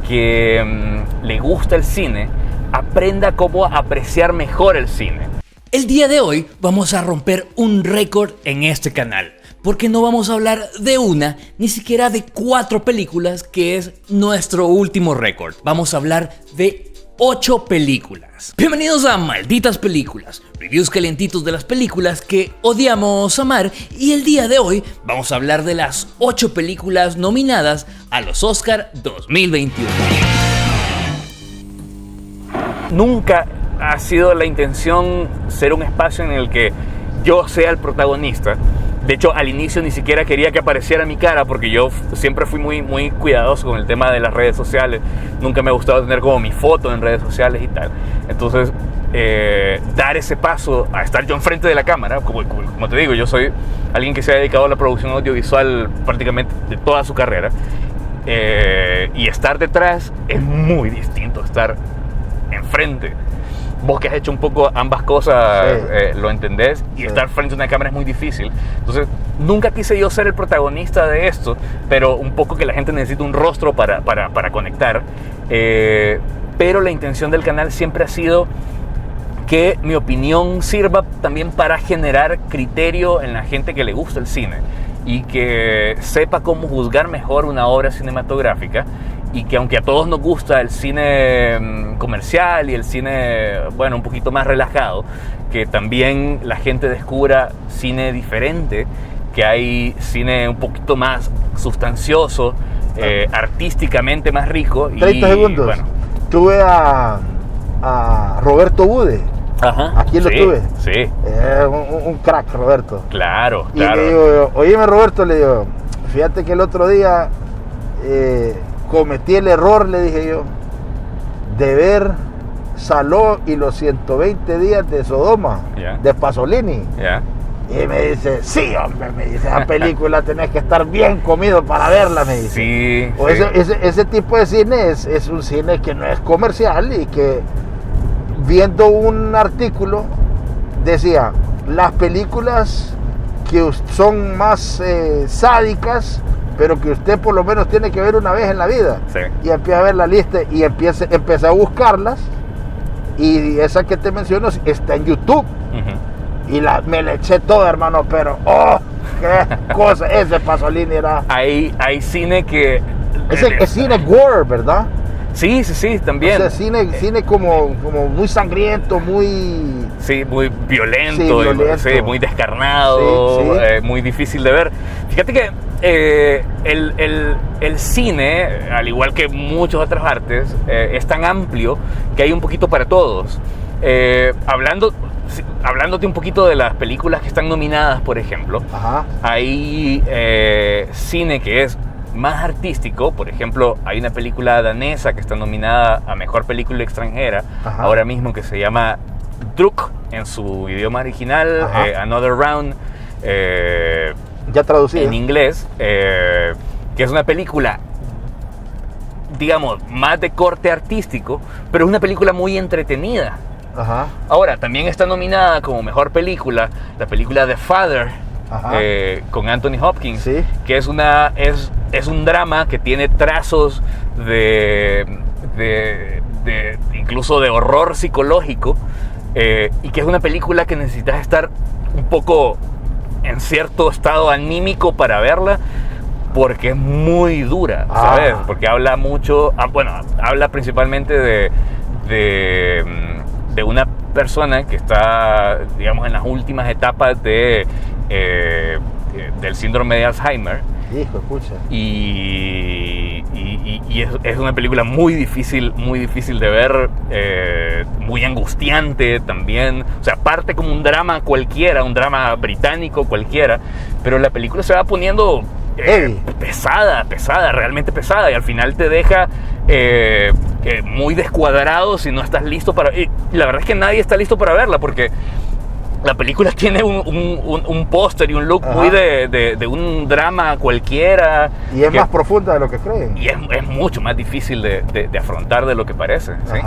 que le gusta el cine aprenda cómo apreciar mejor el cine. El día de hoy vamos a romper un récord en este canal, porque no vamos a hablar de una, ni siquiera de 4 películas, que es nuestro último récord. Vamos a hablar de 8 películas. Bienvenidos a Malditas Películas, reviews calentitos de las películas que odiamos amar, y el día de hoy vamos a hablar de las 8 películas nominadas a los Oscar 2021. Nunca ha sido la intención ser un espacio en el que yo sea el protagonista. De hecho, al inicio ni siquiera quería que apareciera mi cara, porque yo siempre fui muy, muy cuidadoso con el tema de las redes sociales. Nunca me ha gustado tener como mi foto en redes sociales y tal. Entonces, dar ese paso a estar yo enfrente de la cámara, como te digo, yo soy alguien que se ha dedicado a la producción audiovisual prácticamente de toda su carrera. Y estar detrás es muy distinto a estar enfrente. vos que has hecho un poco ambas cosas, Sí. lo entendés, y estar frente a una cámara es muy difícil. Entonces, nunca quise yo ser el protagonista de esto, pero un poco que la gente necesita un rostro para conectar. Pero la intención del canal siempre ha sido que mi opinión sirva también para generar criterio en la gente que le gusta el cine y que sepa cómo juzgar mejor una obra cinematográfica, y que aunque a todos nos gusta el cine comercial y el cine, bueno, un poquito más relajado, que también la gente descubra cine diferente, que hay cine un poquito más sustancioso, artísticamente más rico. 30 segundos. Bueno. Tuve a Roberto Bude. Ajá. Aquí lo tuve. Sí. Un crack, Roberto. Claro, Y claro. le digo, oíme Roberto, le digo, fíjate que el otro día cometí el error, le dije yo, de ver Saló y los 120 días de Sodoma, de Pasolini. Y me dice, sí, hombre, me dice, esa película tenés que estar bien comido para verla, me dice. Sí, o sí. Ese tipo de cine es un cine que no es comercial, y que, viendo un artículo, decía, las películas que son más sádicas, pero que usted por lo menos tiene que ver una vez en la vida. Sí. Y empieza a ver la lista y empecé a buscarlas, y esa que te menciono está en YouTube. Y me la eché toda, hermano, pero ¡oh! ¡Qué cosa! Ese Pasolini era... Hay cine que... Es cine gore, ¿verdad? Sí, también. O sea, cine como muy sangriento, muy... Sí, muy violento, Sí, violento. sí, muy descarnado, Sí. muy difícil de ver. Fíjate que el cine, al igual que muchas otras artes, es tan amplio que hay un poquito para todos. Hablándote un poquito de las películas que están nominadas, por ejemplo, hay cine que es más artístico. Por ejemplo, hay una película danesa que está nominada a Mejor Película Extranjera ahora mismo, que se llama Druk en su idioma original, Another Round, ya traducido en inglés, que es una película, digamos, más de corte artístico, pero es una película muy entretenida. Ahora, también está nominada como mejor película la película The Father, con Anthony Hopkins, que es un drama que tiene trazos de incluso de horror psicológico, y que es una película que necesitas estar un poco en cierto estado anímico para verla, porque es muy dura, ¿sabes? Porque habla mucho, habla principalmente de una persona que está, digamos, en las últimas etapas del síndrome de Alzheimer. Hijo, escucha. Y es una película muy difícil de ver, muy angustiante también. O sea, parte como un drama cualquiera, un drama británico cualquiera, pero la película se va poniendo pesada, realmente pesada, y al final te deja muy descuadrado si no estás listo para... Y la verdad es que nadie está listo para verla, porque la película tiene un póster y un look muy de un drama cualquiera. Y es más profunda de lo que creen. Y es mucho más difícil de afrontar de lo que parece. ¿Sí?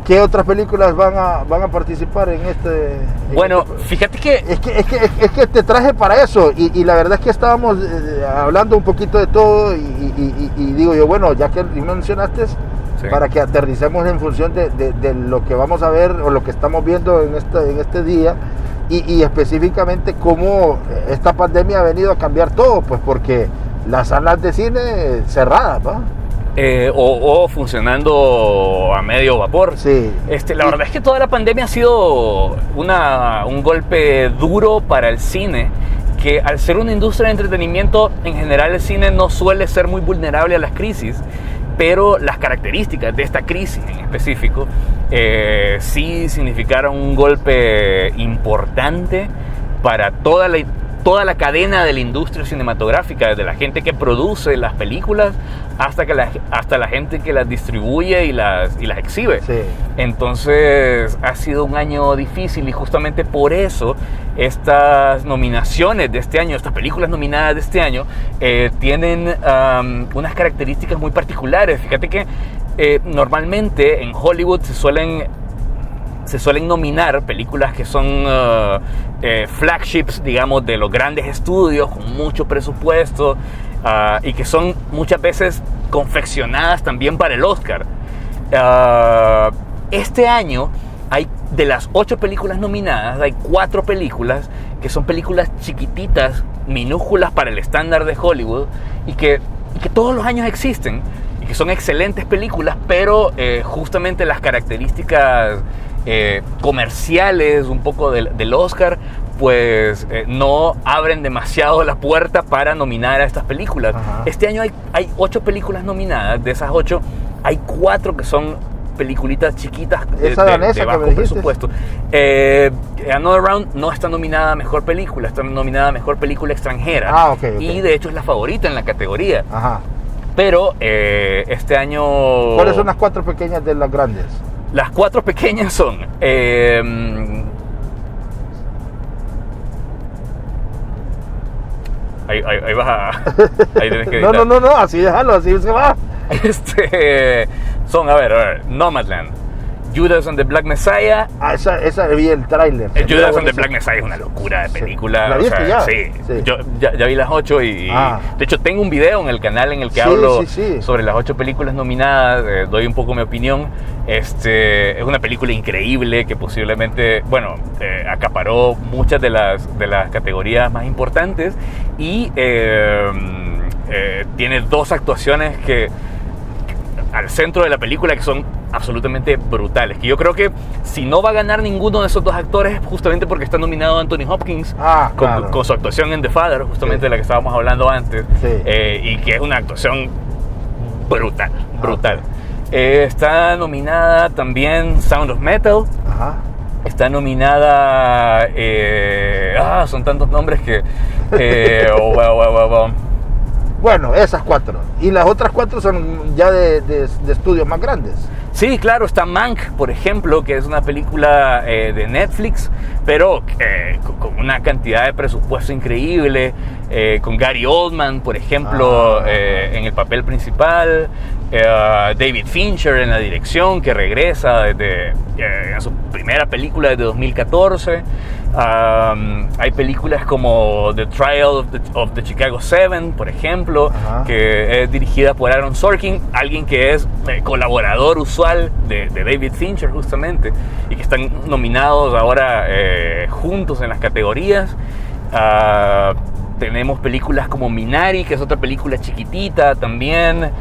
¿Qué otras películas van a participar en este? Bueno, fíjate que... Es que te traje para eso, y la verdad es que estábamos hablando un poquito de todo, y digo yo, bueno, ya que mencionaste, para que aterricemos en función de lo que vamos a ver o lo que estamos viendo en este día, y específicamente cómo esta pandemia ha venido a cambiar todo, pues porque las salas de cine cerradas, ¿no? O funcionando a medio vapor. La verdad es que toda la pandemia ha sido un golpe duro para el cine, que al ser una industria de entretenimiento, en general el cine no suele ser muy vulnerable a las crisis, pero las características de esta crisis en específico sí significaron un golpe importante para toda la cadena de la industria cinematográfica, desde la gente que produce las películas hasta la gente que las distribuye y las exhibe. Entonces ha sido un año difícil, y justamente por eso estas nominaciones de este año, estas películas nominadas de este año, tienen unas características muy particulares. Fíjate que normalmente en Hollywood se suelen se suelen nominar películas que son flagships, digamos, de los grandes estudios con mucho presupuesto y que son muchas veces confeccionadas también para el Oscar. Este año hay, de las 8 películas nominadas, hay 4 películas que son películas chiquititas, minúsculas para el estándar de Hollywood y que todos los años existen y que son excelentes películas, pero justamente las características comerciales un poco del Oscar pues no abren demasiado la puerta para nominar a estas películas. Ajá. Este año hay 8 películas nominadas. De esas 8 hay 4 que son peliculitas chiquitas de bajo presupuesto. Another Round no está nominada a mejor película, está nominada a mejor película extranjera. Okay. Y de hecho es la favorita en la categoría. Ajá. Pero este año... ¿Cuáles son las 4 pequeñas de las grandes? Las 4 pequeñas son... Ahí vas a... Ahí tienes que editar. No, así déjalo, así se va. Son, a ver, Nomadland, Judas and the Black Messiah. Esa vi el tráiler. Judas and the Black Messiah es una locura de película. ¿La viste ya? Sí. Yo ya vi las 8 y de hecho tengo un video en el canal en el que hablo sobre las 8 películas nominadas, doy un poco mi opinión. Es una película increíble que posiblemente, acaparó muchas de las categorías más importantes y tiene 2 actuaciones que al centro de la película que son absolutamente brutales, que yo creo que si no va a ganar ninguno de esos 2 actores justamente porque está nominado Anthony Hopkins con su actuación en The Father, justamente de la que estábamos hablando antes, y que es una actuación brutal. Está nominada también Sound of Metal. Ajá. Está nominada son tantos nombres que Bueno, esas 4. Y las otras 4 son ya de estudios más grandes. Sí, claro, está Mank, por ejemplo, que es una película de Netflix, pero con una cantidad de presupuesto increíble, con Gary Oldman, por ejemplo, en el papel principal, David Fincher en la dirección, que regresa desde su primera película desde 2014. Hay películas como The Trial of the Chicago 7, por ejemplo, que es dirigida por Aaron Sorkin, alguien que es colaborador usual de David Fincher justamente, y que están nominados ahora juntos en las categorías. Tenemos películas como Minari, que es otra película chiquitita también,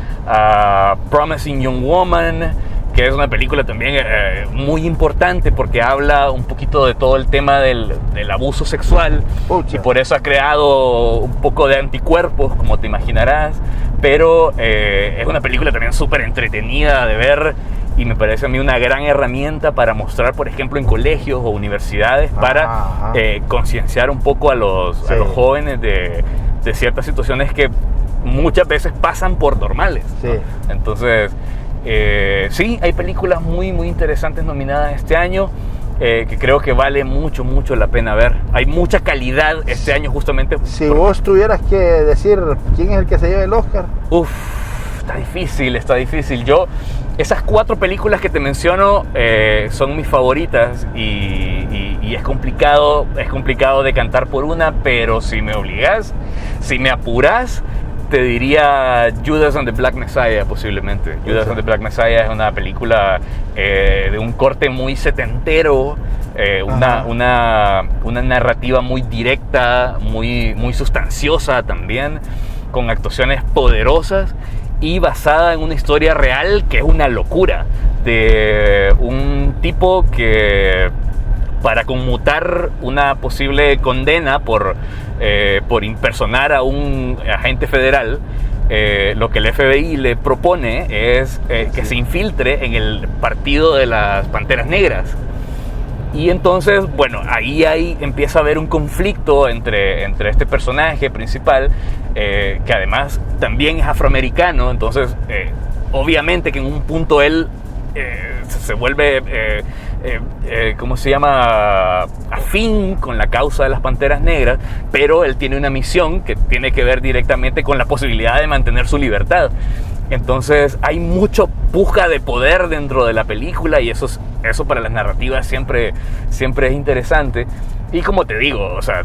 Promising Young Woman, que es una película también muy importante porque habla un poquito de todo el tema del abuso sexual. Pucha. Y por eso ha creado un poco de anticuerpos, como te imaginarás, pero es una película también súper entretenida de ver y me parece a mí una gran herramienta para mostrar, por ejemplo, en colegios o universidades para concienciar un poco a los jóvenes de ciertas situaciones que muchas veces pasan por normales, ¿no? Entonces... sí, hay películas muy interesantes nominadas este año que creo que vale mucho la pena ver. Hay mucha calidad este año justamente. Si vos tuvieras que decir quién es el que se lleva el Oscar. Está difícil. Yo, esas 4 películas que te menciono son mis favoritas y es complicado decantar por una, pero si me obligas, si me apuras, te diría Judas and the Black Messiah posiblemente. Judas and the Black Messiah es una película de un corte muy setentero, una narrativa muy directa, muy sustanciosa también, con actuaciones poderosas y basada en una historia real que es una locura, de un tipo que para conmutar una posible condena por impersonar a un agente federal, lo que el FBI le propone es que se infiltre en el partido de las Panteras Negras. Y entonces, ahí empieza a haber un conflicto entre este personaje principal, que además también es afroamericano. Entonces, obviamente que en un punto él se vuelve... ¿cómo se llama? Afín con la causa de las Panteras Negras, pero él tiene una misión que tiene que ver directamente con la posibilidad de mantener su libertad. Entonces hay mucho puja de poder dentro de la película, y eso para las narrativas siempre es interesante. Y como te digo, o sea,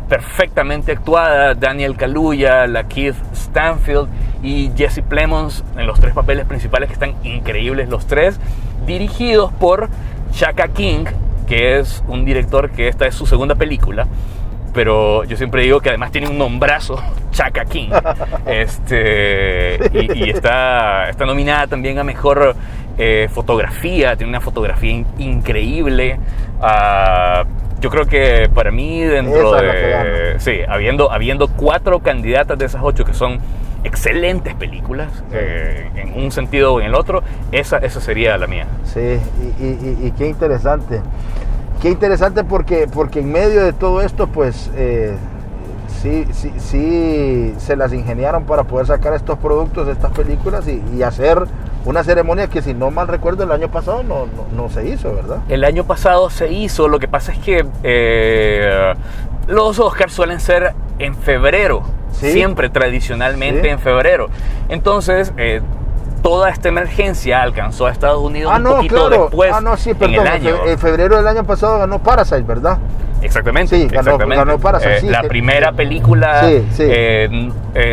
perfectamente actuada, Daniel Kaluuya, Lakeith Stanfield y Jesse Plemons en los 3 papeles principales, que están increíbles los 3, dirigidos por Shaka King, que es un director que esta es su segunda película, pero yo siempre digo que además tiene un nombrazo, Shaka King. Y está nominada también a mejor fotografía, tiene una fotografía increíble. Yo creo que para mí, dentro de... Sí, habiendo 4 candidatas de esas 8 que son excelentes películas, en un sentido o en el otro, esa sería la mía. Sí, y qué interesante. Qué interesante porque en medio de todo esto, pues, sí se las ingeniaron para poder sacar estos productos, estas películas y hacer una ceremonia que, si no mal recuerdo, el año pasado no se hizo, ¿verdad? El año pasado se hizo, lo que pasa es que los Oscars suelen ser en febrero, ¿sí? Siempre tradicionalmente, ¿sí? En febrero. Entonces, toda esta emergencia alcanzó a Estados Unidos poquito después, en el año. En febrero del año pasado ganó Parasite, ¿verdad? Exactamente. Sí, ganó Parasite. Sí, la primera película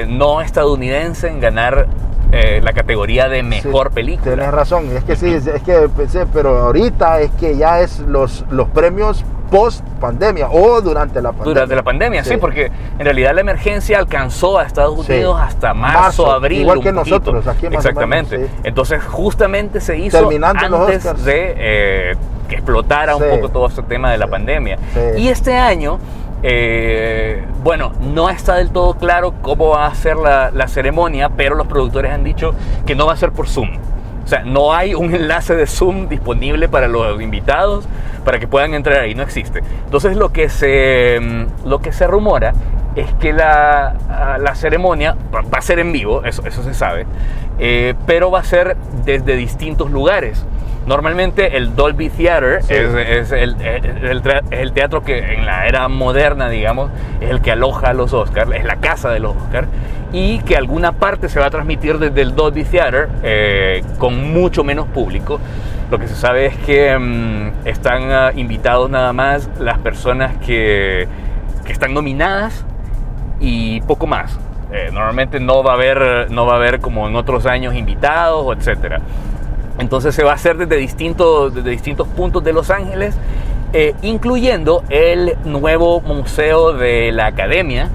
no estadounidense en ganar la categoría de mejor película. Tienes razón, es que sí, es que pensé, pero ahorita es que ya es los premios post pandemia o durante la pandemia. Durante la pandemia, sí, porque en realidad la emergencia alcanzó a Estados Unidos hasta marzo, abril. Igual que nosotros, aquí más exactamente. O menos, sí. Entonces justamente se hizo terminando antes de que explotara un poco todo este tema de la pandemia. Sí. Y este año, bueno, no está del todo claro cómo va a ser la ceremonia, pero los productores han dicho que no va a ser por Zoom. O sea, no hay un enlace de Zoom disponible para los invitados para que puedan entrar ahí, no existe. Entonces lo que se rumora es que la ceremonia va a ser en vivo, eso se sabe, pero va a ser desde distintos lugares. Normalmente el Dolby Theater es el teatro que en la era moderna, digamos, es el que aloja a los Oscars, es la casa de los Oscars, y que alguna parte se va a transmitir desde el Dolby Theater con mucho menos público. Lo que se sabe es que están invitados nada más las personas que están nominadas y poco más. Normalmente no va a haber como en otros años invitados, etcétera. Entonces se va a hacer desde distintos puntos de Los Ángeles, incluyendo el nuevo museo de la Academia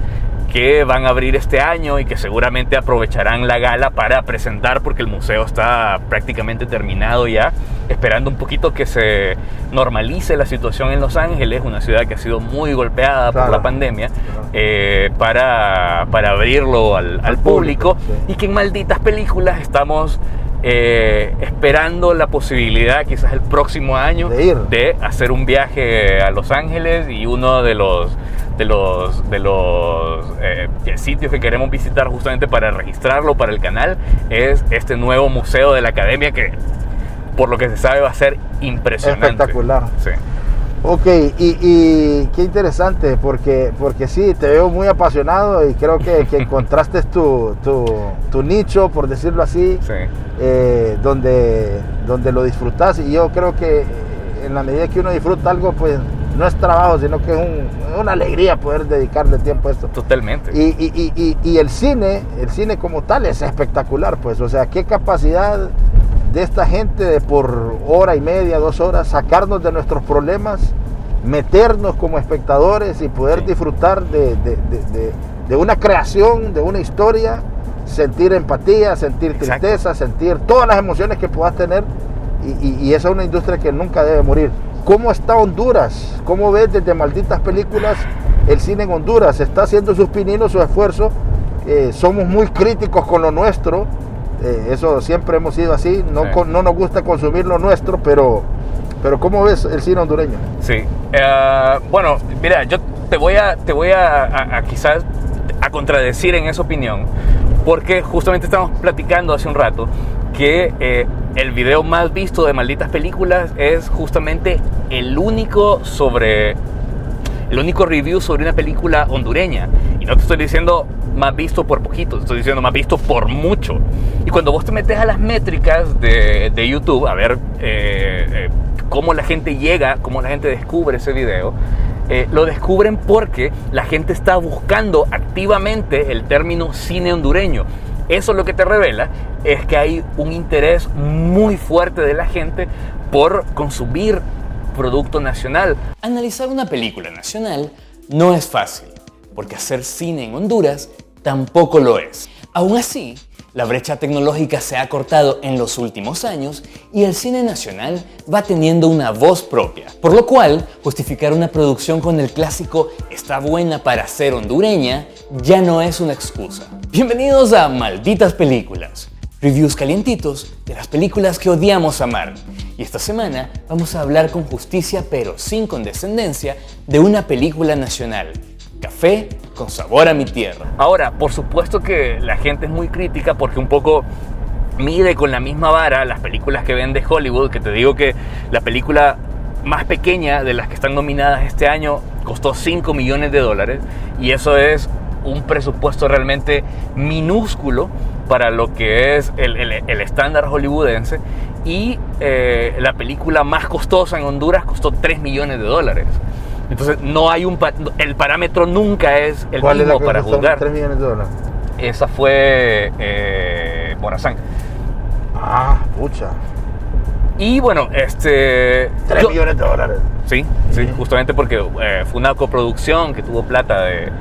que van a abrir este año y que seguramente aprovecharán la gala para presentar, porque el museo está prácticamente terminado ya, esperando un poquito que se normalice la situación en Los Ángeles, una ciudad que ha sido muy golpeada por la pandemia, para abrirlo al público, y que en Malditas Películas estamos esperando la posibilidad, quizás el próximo año, de hacer un viaje a Los Ángeles, y uno de los sitios que queremos visitar justamente para registrarlo para el canal es este nuevo museo de la Academia, que por lo que se sabe va a ser impresionante. Espectacular. Sí. Ok, y qué interesante, porque sí, te veo muy apasionado y creo que encontraste tu nicho, por decirlo así, donde lo disfrutas, y yo creo que en la medida que uno disfruta algo, pues no es trabajo, sino que es una alegría poder dedicarle tiempo a esto. Totalmente. Y el cine como tal es espectacular, pues, o sea, qué capacidad de esta gente de por hora y media, 2 horas, sacarnos de nuestros problemas, meternos como espectadores y poder disfrutar de una creación, de una historia, sentir empatía, sentir tristeza, sentir todas las emociones que puedas tener, y esa es una industria que nunca debe morir. ¿Cómo está Honduras? ¿Cómo ves desde Malditas Películas el cine en Honduras? ¿Está haciendo sus pininos, su esfuerzo? Somos muy críticos con lo nuestro, eso siempre hemos sido así, no nos gusta consumir lo nuestro, pero ¿cómo ves el cine hondureño? Sí, bueno, mira, yo te voy a quizás a contradecir en esa opinión, porque justamente estamos platicando hace un rato que el video más visto de Malditas Películas es justamente el único review sobre una película hondureña. Y no te estoy diciendo más visto por poquito, estoy diciendo más visto por mucho. Y cuando vos te metes a las métricas de YouTube, a ver cómo la gente llega, cómo la gente descubre ese video, lo descubren porque la gente está buscando activamente el término cine hondureño. Eso lo que te revela es que hay un interés muy fuerte de la gente por consumir producto nacional. Analizar una película nacional no es fácil, porque hacer cine en Honduras tampoco lo es. Aún así, la brecha tecnológica se ha acortado en los últimos años y el cine nacional va teniendo una voz propia, por lo cual justificar una producción con el clásico "está buena para ser hondureña" ya no es una excusa. Bienvenidos a Malditas Películas, reviews calientitos de las películas que odiamos amar. Y esta semana vamos a hablar con justicia pero sin condescendencia de una película nacional, Café con sabor a mi tierra. Ahora, por supuesto que la gente es muy crítica porque un poco mide con la misma vara las películas que ven de Hollywood, que te digo que la película más pequeña de las que están nominadas este año costó $5 millones y eso es un presupuesto realmente minúsculo para lo que es el estándar hollywoodense, y la película más costosa en Honduras costó $3 millones. Entonces no hay el parámetro nunca es el ¿Cuál mismo es la que para costó juzgar. $3 millones? Esa fue Morazán. Ah, pucha. Y bueno, $3 millones. Sí, justamente porque fue una coproducción que tuvo plata de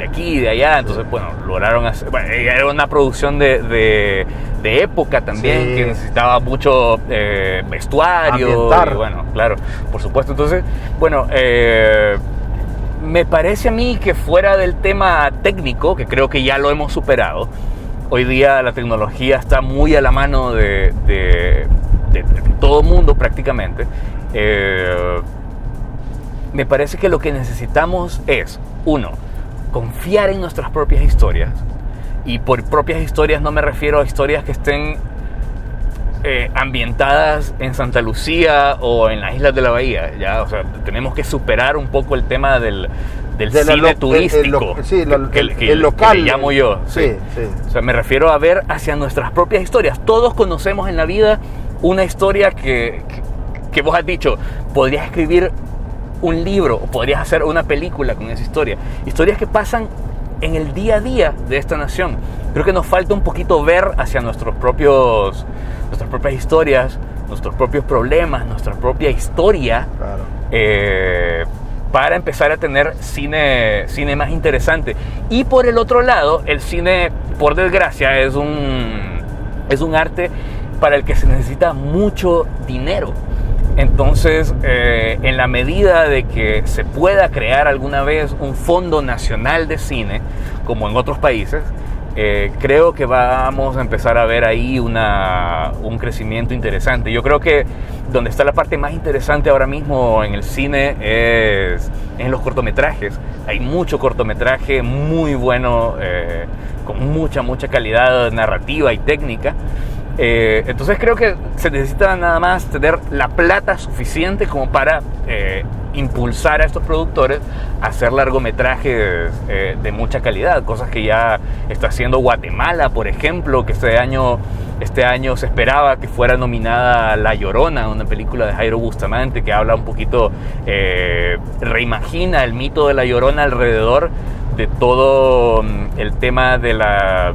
aquí y de allá, entonces bueno, lograron hacer, bueno, era una producción de época también, sí, que necesitaba mucho vestuario, ambientar. Y bueno, claro, por supuesto. Entonces, bueno, me parece a mí que fuera del tema técnico, que creo que ya lo hemos superado, hoy día la tecnología está muy a la mano de todo mundo prácticamente. Me parece que lo que necesitamos es, uno, confiar en nuestras propias historias. Y por propias historias no me refiero a historias que estén ambientadas en Santa Lucía o en las Islas de la Bahía, ¿ya? O sea, tenemos que superar un poco el tema del cine turístico, el local, que le llamo yo. Sí. O sea, me refiero a ver hacia nuestras propias historias. Todos conocemos en la vida una historia que vos has dicho, podrías escribir un libro o podrías hacer una película con esa historia. Historias que pasan en el día a día de esta nación. Creo que nos falta un poquito ver hacia nuestras propias historias, nuestros propios problemas, nuestra propia historia, claro, para empezar a tener cine más interesante. Y por el otro lado, el cine, por desgracia, es un arte para el que se necesita mucho dinero. Entonces, en la medida de que se pueda crear alguna vez un fondo nacional de cine, como en otros países, creo que vamos a empezar a ver ahí un crecimiento interesante. Yo creo que donde está la parte más interesante ahora mismo en el cine es en los cortometrajes. Hay mucho cortometraje muy bueno, con mucha calidad narrativa y técnica. Entonces creo que se necesita nada más tener la plata suficiente como para impulsar a estos productores a hacer largometrajes de mucha calidad, cosas que ya está haciendo Guatemala, por ejemplo, que este año se esperaba que fuera nominada La Llorona, una película de Jairo Bustamante que habla un poquito, reimagina el mito de La Llorona alrededor de todo el tema de la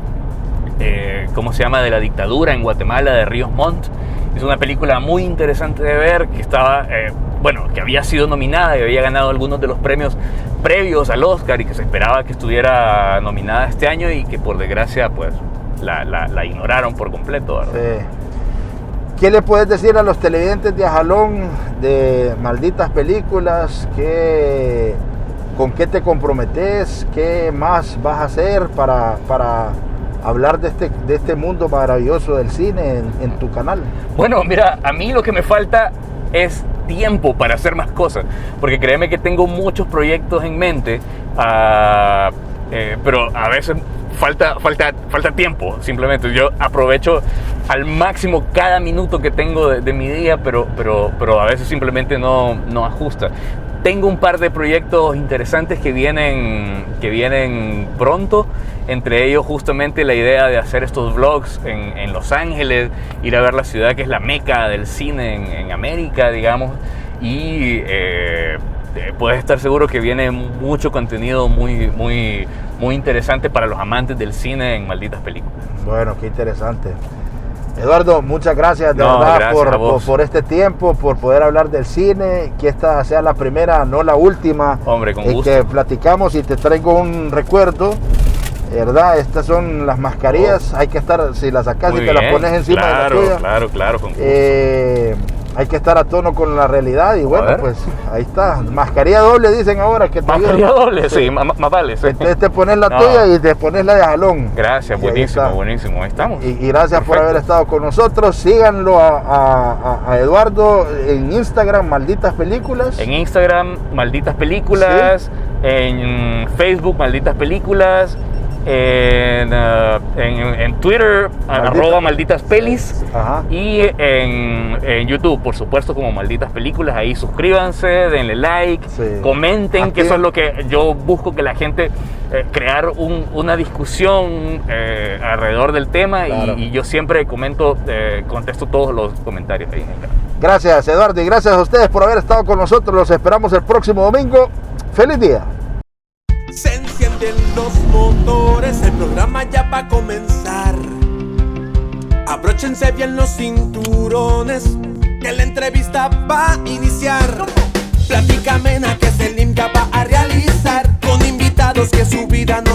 de la dictadura en Guatemala, de Ríos Montt. Es una película muy interesante de ver, que estaba, que había sido nominada y había ganado algunos de los premios previos al Oscar y que se esperaba que estuviera nominada este año y que por desgracia pues la ignoraron por completo, ¿verdad? Sí. ¿Qué le puedes decir a los televidentes de Ajalón de Malditas Películas? ¿Con qué te comprometes? ¿Qué más vas a hacer para hablar de este mundo maravilloso del cine en tu canal? Bueno, mira, a mí lo que me falta es tiempo para hacer más cosas, porque créeme que tengo muchos proyectos en mente, pero a veces falta tiempo. Simplemente yo aprovecho al máximo cada minuto que tengo de mi día, pero a veces simplemente no ajusta. Tengo un par de proyectos interesantes que vienen pronto, entre ellos justamente la idea de hacer estos vlogs en Los Ángeles, ir a ver la ciudad que es la meca del cine en América, digamos, y puedes estar seguro que viene mucho contenido muy interesante para los amantes del cine en Malditas Películas. Bueno, qué interesante. Eduardo, muchas gracias de verdad por este tiempo, por poder hablar del cine, que esta sea la primera, no la última. Hombre, con gusto. Que platicamos, y te traigo un recuerdo, ¿verdad? Estas son las mascarillas, hay que estar, si las sacas y te las pones encima de la tuya. Claro, con gusto. Hay que estar a tono con la realidad, y bueno, pues ahí está. Mascarilla doble dicen ahora que te mascarilla doble, sí, más vale. Sí. Entonces te pones la tuya y te pones la de Jalón. Gracias, buenísimo, ahí estamos. Y gracias por haber estado con nosotros. Síganlo a Eduardo en Instagram, Malditas Películas. En Instagram, Malditas Películas. ¿Sí? En Facebook, Malditas Películas. En Twitter, @Malditas Pelis. Ajá. Y en YouTube, por supuesto, como Malditas Películas. Ahí suscríbanse, denle like, comenten, que eso es lo que yo busco, que la gente crear una discusión alrededor del tema. Claro. Y yo siempre contesto todos los comentarios ahí en el canal. Gracias, Eduardo, y gracias a ustedes por haber estado con nosotros. Los esperamos el próximo domingo. ¡Feliz día! Se encienden los motores, el programa ya va a comenzar. Abróchense bien los cinturones, que la entrevista va a iniciar. Plática amena que Selim ya va a realizar, con invitados que su vida no